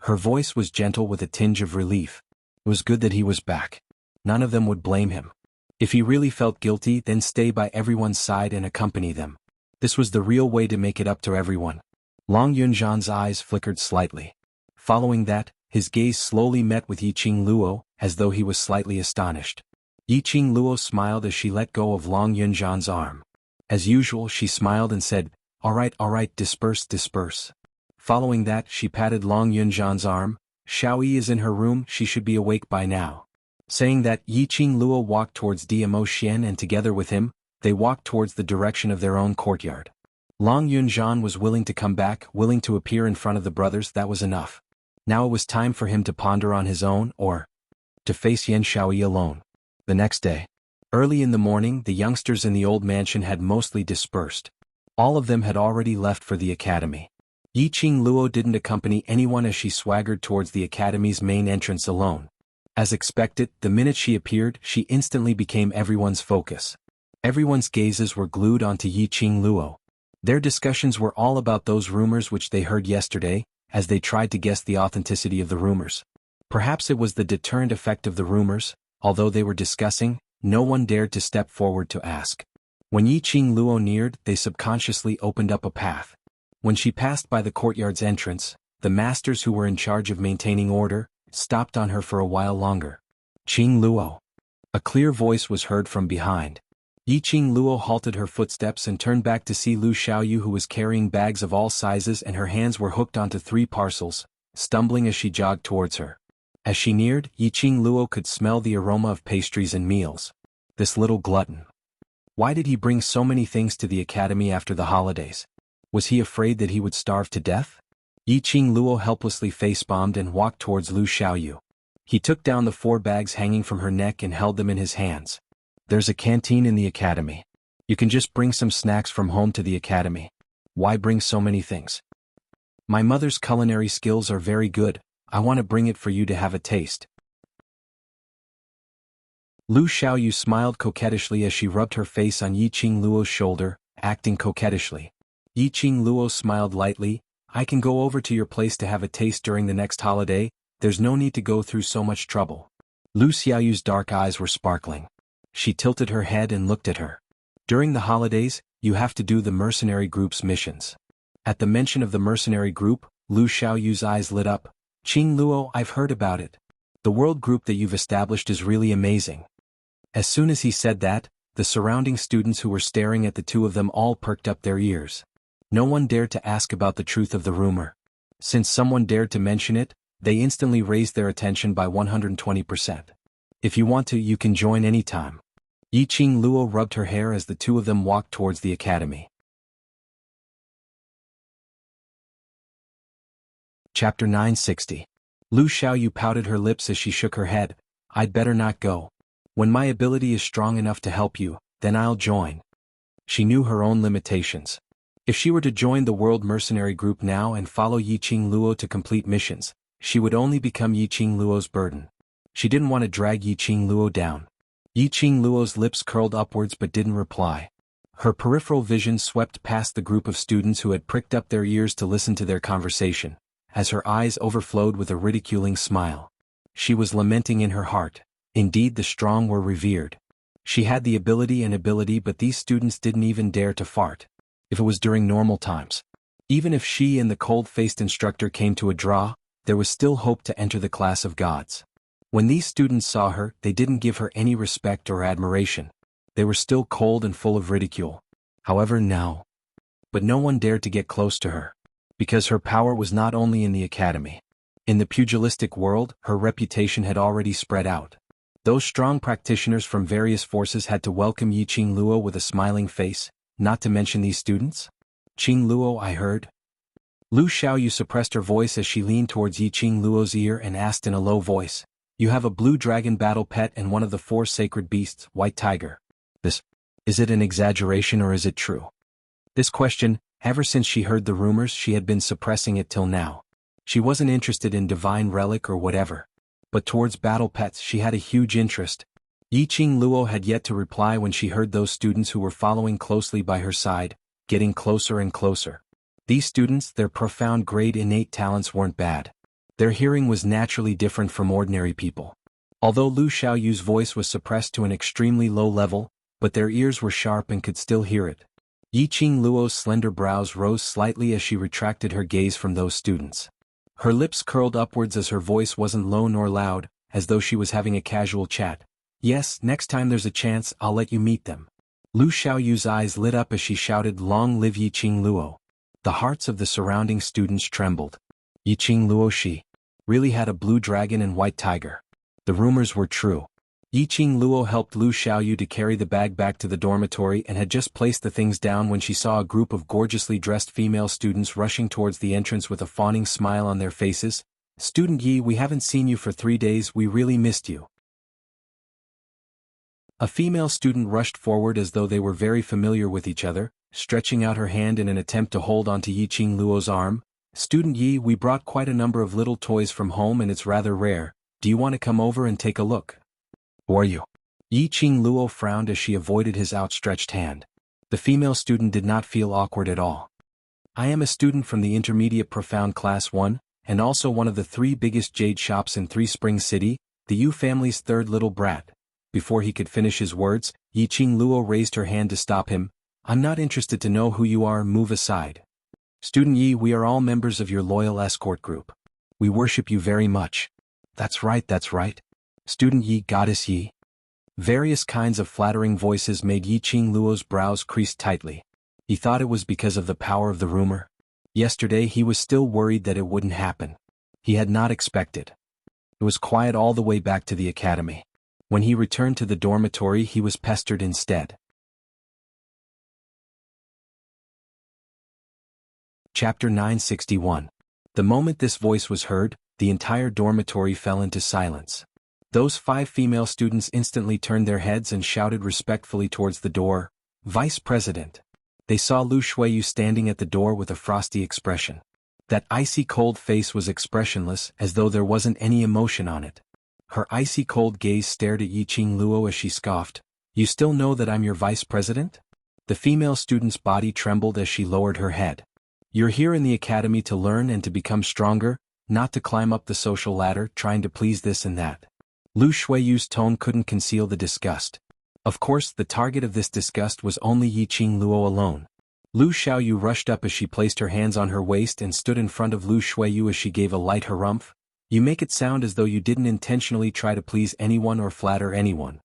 Her voice was gentle with a tinge of relief. It was good that he was back. None of them would blame him. If he really felt guilty, then stay by everyone's side and accompany them. This was the real way to make it up to everyone. Long Yunzhan's eyes flickered slightly. Following that, his gaze slowly met with Yiqing Luo, as though he was slightly astonished. Yiqing Luo smiled as she let go of Long Yunzhan's arm. As usual, she smiled and said, all right, disperse, disperse." Following that, she patted Long Yunzhan's arm. "Xiaoyi is in her room, she should be awake by now." Saying that, Yiqing Luo walked towards Dmo Xian, and together with him, they walked towards the direction of their own courtyard. Long Yunzhan was willing to come back, willing to appear in front of the brothers. That was enough. Now it was time for him to ponder on his own, or to face Yan Xiaoyi alone. The next day, early in the morning, the youngsters in the old mansion had mostly dispersed. All of them had already left for the academy. Yiqing Luo didn't accompany anyone as she swaggered towards the academy's main entrance alone. As expected, the minute she appeared, she instantly became everyone's focus. Everyone's gazes were glued onto Yiqing Luo. Their discussions were all about those rumors which they heard yesterday, as they tried to guess the authenticity of the rumors. Perhaps it was the deterrent effect of the rumors. Although they were discussing, no one dared to step forward to ask. When Yiqing Luo neared, they subconsciously opened up a path. When she passed by the courtyard's entrance, the masters who were in charge of maintaining order stopped on her for a while longer. Qing Luo. A clear voice was heard from behind. Yiqing Luo halted her footsteps and turned back to see Lu Xiaoyu, who was carrying bags of all sizes and her hands were hooked onto 3 parcels, stumbling as she jogged towards her. As she neared, Yiqing Luo could smell the aroma of pastries and meals. This little glutton. Why did he bring so many things to the academy after the holidays? Was he afraid that he would starve to death? Yiqing Luo helplessly face-bombed and walked towards Lu Xiaoyu. He took down the 4 bags hanging from her neck and held them in his hands. There's a canteen in the academy. You can just bring some snacks from home to the academy. Why bring so many things? My mother's culinary skills are very good. I want to bring it for you to have a taste. Lu Xiaoyu smiled coquettishly as she rubbed her face on Yiqing Luo's shoulder, acting coquettishly. Yiqing Luo smiled lightly. I can go over to your place to have a taste during the next holiday. There's no need to go through so much trouble. Lu Xiaoyu's dark eyes were sparkling. She tilted her head and looked at her. During the holidays, you have to do the mercenary group's missions. At the mention of the mercenary group, Lu Xiaoyu's eyes lit up. Qing Luo, I've heard about it. The world group that you've established is really amazing. As soon as he said that, the surrounding students who were staring at the two of them all perked up their ears. No one dared to ask about the truth of the rumor. Since someone dared to mention it, they instantly raised their attention by 120%. If you want to, you can join anytime. Yiqing Luo rubbed her hair as the two of them walked towards the academy. Chapter 960. Lu Xiaoyu pouted her lips as she shook her head. I'd better not go. When my ability is strong enough to help you, then I'll join. She knew her own limitations. If she were to join the World Mercenary Group now and follow Yiqing Luo to complete missions, she would only become Yiqing Luo's burden. She didn't want to drag Yiqing Luo down. Yiqing Luo's lips curled upwards but didn't reply. Her peripheral vision swept past the group of students who had pricked up their ears to listen to their conversation, as her eyes overflowed with a ridiculing smile. She was lamenting in her heart. Indeed, the strong were revered. She had the ability, but these students didn't even dare to fart. If it was during normal times. Even if she and the cold-faced instructor came to a draw, there was still hope to enter the class of gods. When these students saw her, they didn't give her any respect or admiration. They were still cold and full of ridicule. However, now. But no one dared to get close to her. Because her power was not only in the academy. In the pugilistic world, her reputation had already spread out. Those strong practitioners from various forces had to welcome Yiqing Luo with a smiling face, not to mention these students. Qing Luo, I heard. Lu Xiaoyu suppressed her voice as she leaned towards Yiqing Luo's ear and asked in a low voice, you have a blue dragon battle pet and one of the 4 sacred beasts, white tiger. Is it an exaggeration or is it true? This question, ever since she heard the rumors, she had been suppressing it till now. She wasn't interested in divine relic or whatever. But towards battle pets she had a huge interest. Yiqing Luo had yet to reply when she heard those students who were following closely by her side, getting closer and closer. These students, their profound great innate talents weren't bad. Their hearing was naturally different from ordinary people. Although Lu Xiaoyu's voice was suppressed to an extremely low level, but their ears were sharp and could still hear it. Yiqing Luo's slender brows rose slightly as she retracted her gaze from those students. Her lips curled upwards as her voice wasn't low nor loud, as though she was having a casual chat. Yes, next time there's a chance, I'll let you meet them. Lu Xiaoyu's eyes lit up as she shouted, long live Yiqing Luo. The hearts of the surrounding students trembled. Yiqing Luo, she really had a blue dragon and white tiger. The rumors were true. Yiqing Luo helped Lu Xiaoyu to carry the bag back to the dormitory and had just placed the things down when she saw a group of gorgeously dressed female students rushing towards the entrance with a fawning smile on their faces. Student Yi, we haven't seen you for 3 days, we really missed you. A female student rushed forward as though they were very familiar with each other, stretching out her hand in an attempt to hold onto Yiqing Luo's arm. Student Yi, we brought quite a number of little toys from home and it's rather rare. Do you want to come over and take a look? Who are you? Yiqing Luo frowned as she avoided his outstretched hand. The female student did not feel awkward at all. I am a student from the intermediate profound class 1, and also one of the 3 biggest jade shops in Three Springs City, the Yu family's 3rd little brat. Before he could finish his words, Yiqing Luo raised her hand to stop him. I'm not interested to know who you are, move aside. Student Yi, we are all members of your loyal escort group. We worship you very much. That's right, that's right. Student Yi, Goddess Yi. Various kinds of flattering voices made Yiqing Luo's brows crease tightly. He thought it was because of the power of the rumor. Yesterday he was still worried that it wouldn't happen. He had not expected. It was quiet all the way back to the academy. When he returned to the dormitory he was pestered instead. Chapter 961. The moment this voice was heard, the entire dormitory fell into silence. Those 5 female students instantly turned their heads and shouted respectfully towards the door, "Vice President." They saw Lu Shuiyu standing at the door with a frosty expression. That icy cold face was expressionless, as though there wasn't any emotion on it. Her icy cold gaze stared at Yiqing Luo as she scoffed, "You still know that I'm your vice president?" The female student's body trembled as she lowered her head. "You're here in the academy to learn and to become stronger, not to climb up the social ladder trying to please this and that." Lu Shuiyu's tone couldn't conceal the disgust. Of course, the target of this disgust was only Yiqing Luo alone. Lu Xiaoyu rushed up as she placed her hands on her waist and stood in front of Lu Shuiyu as she gave a light harumph. "You make it sound as though you didn't intentionally try to please anyone or flatter anyone."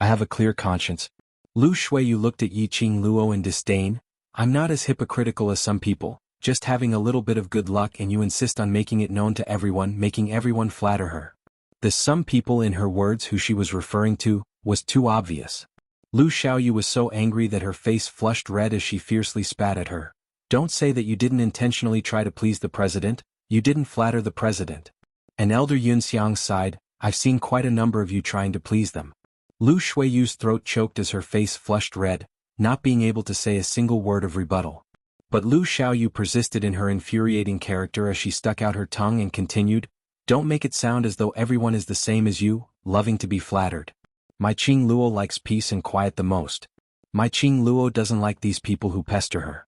"I have a clear conscience." Lu Shuiyu looked at Yiqing Luo in disdain. "I'm not as hypocritical as some people, just having a little bit of good luck and you insist on making it known to everyone, making everyone flatter her." The "some people" in her words who she was referring to was too obvious. Lu Xiaoyu was so angry that her face flushed red as she fiercely spat at her. "Don't say that you didn't intentionally try to please the president, you didn't flatter the president." An elder Yunxiang sighed, "I've seen quite a number of you trying to please them." Lu Shuiyu's throat choked as her face flushed red, not being able to say a single word of rebuttal. But Lu Xiaoyu persisted in her infuriating character as she stuck out her tongue and continued, "Don't make it sound as though everyone is the same as you, loving to be flattered. My Qing Luo likes peace and quiet the most. My Qing Luo doesn't like these people who pester her."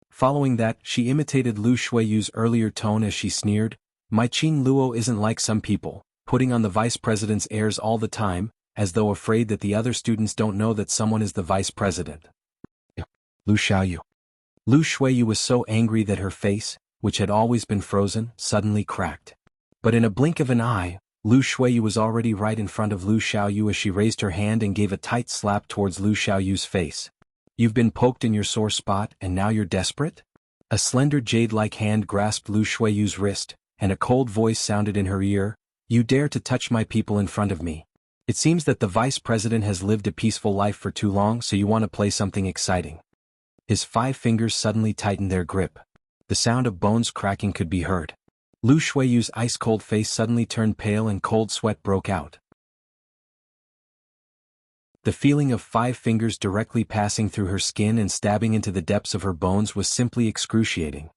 Following that, she imitated Lu Shuiyu's earlier tone as she sneered, "My Qing Luo isn't like some people, putting on the vice president's airs all the time, as though afraid that the other students don't know that someone is the vice president." Lu Xiaoyu. Lu Shuiyu was so angry that her face, which had always been frozen, suddenly cracked. But in a blink of an eye, Lu Shuiyu was already right in front of Lu Xiaoyu as she raised her hand and gave a tight slap towards Lu Xiaoyu's face. "You've been poked in your sore spot and now you're desperate?" A slender jade-like hand grasped Lu Shuiyu's wrist, and a cold voice sounded in her ear, "You dare to touch my people in front of me. It seems that the vice president has lived a peaceful life for too long, so you want to play something exciting." His 5 fingers suddenly tightened their grip. The sound of bones cracking could be heard. Lu Shuiyu's ice-cold face suddenly turned pale and cold sweat broke out. The feeling of 5 fingers directly passing through her skin and stabbing into the depths of her bones was simply excruciating.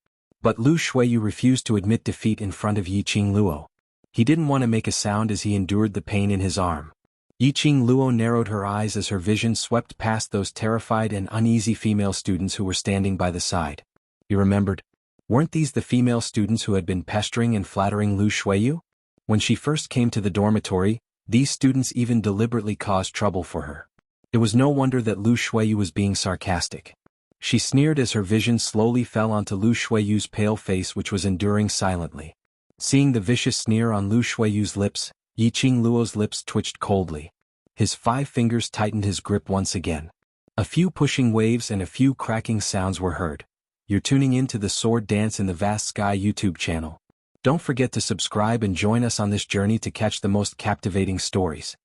But Lu Shuiyu refused to admit defeat in front of Yiqing Luo. He didn't want to make a sound as he endured the pain in his arm. Yiqing Luo narrowed her eyes as her vision swept past those terrified and uneasy female students who were standing by the side. He remembered. Weren't these the female students who had been pestering and flattering Lu Shuiyu? When she first came to the dormitory, these students even deliberately caused trouble for her. It was no wonder that Lu Shuiyu was being sarcastic. She sneered as her vision slowly fell onto Lu Shuiyu's pale face, which was enduring silently. Seeing the vicious sneer on Lu Shuiyu's lips, Yiqing Luo's lips twitched coldly. His 5 fingers tightened his grip once again. A few pushing waves and a few cracking sounds were heard. You're tuning in to the Sword Dance in the Vast Sky YouTube channel. Don't forget to subscribe and join us on this journey to catch the most captivating stories.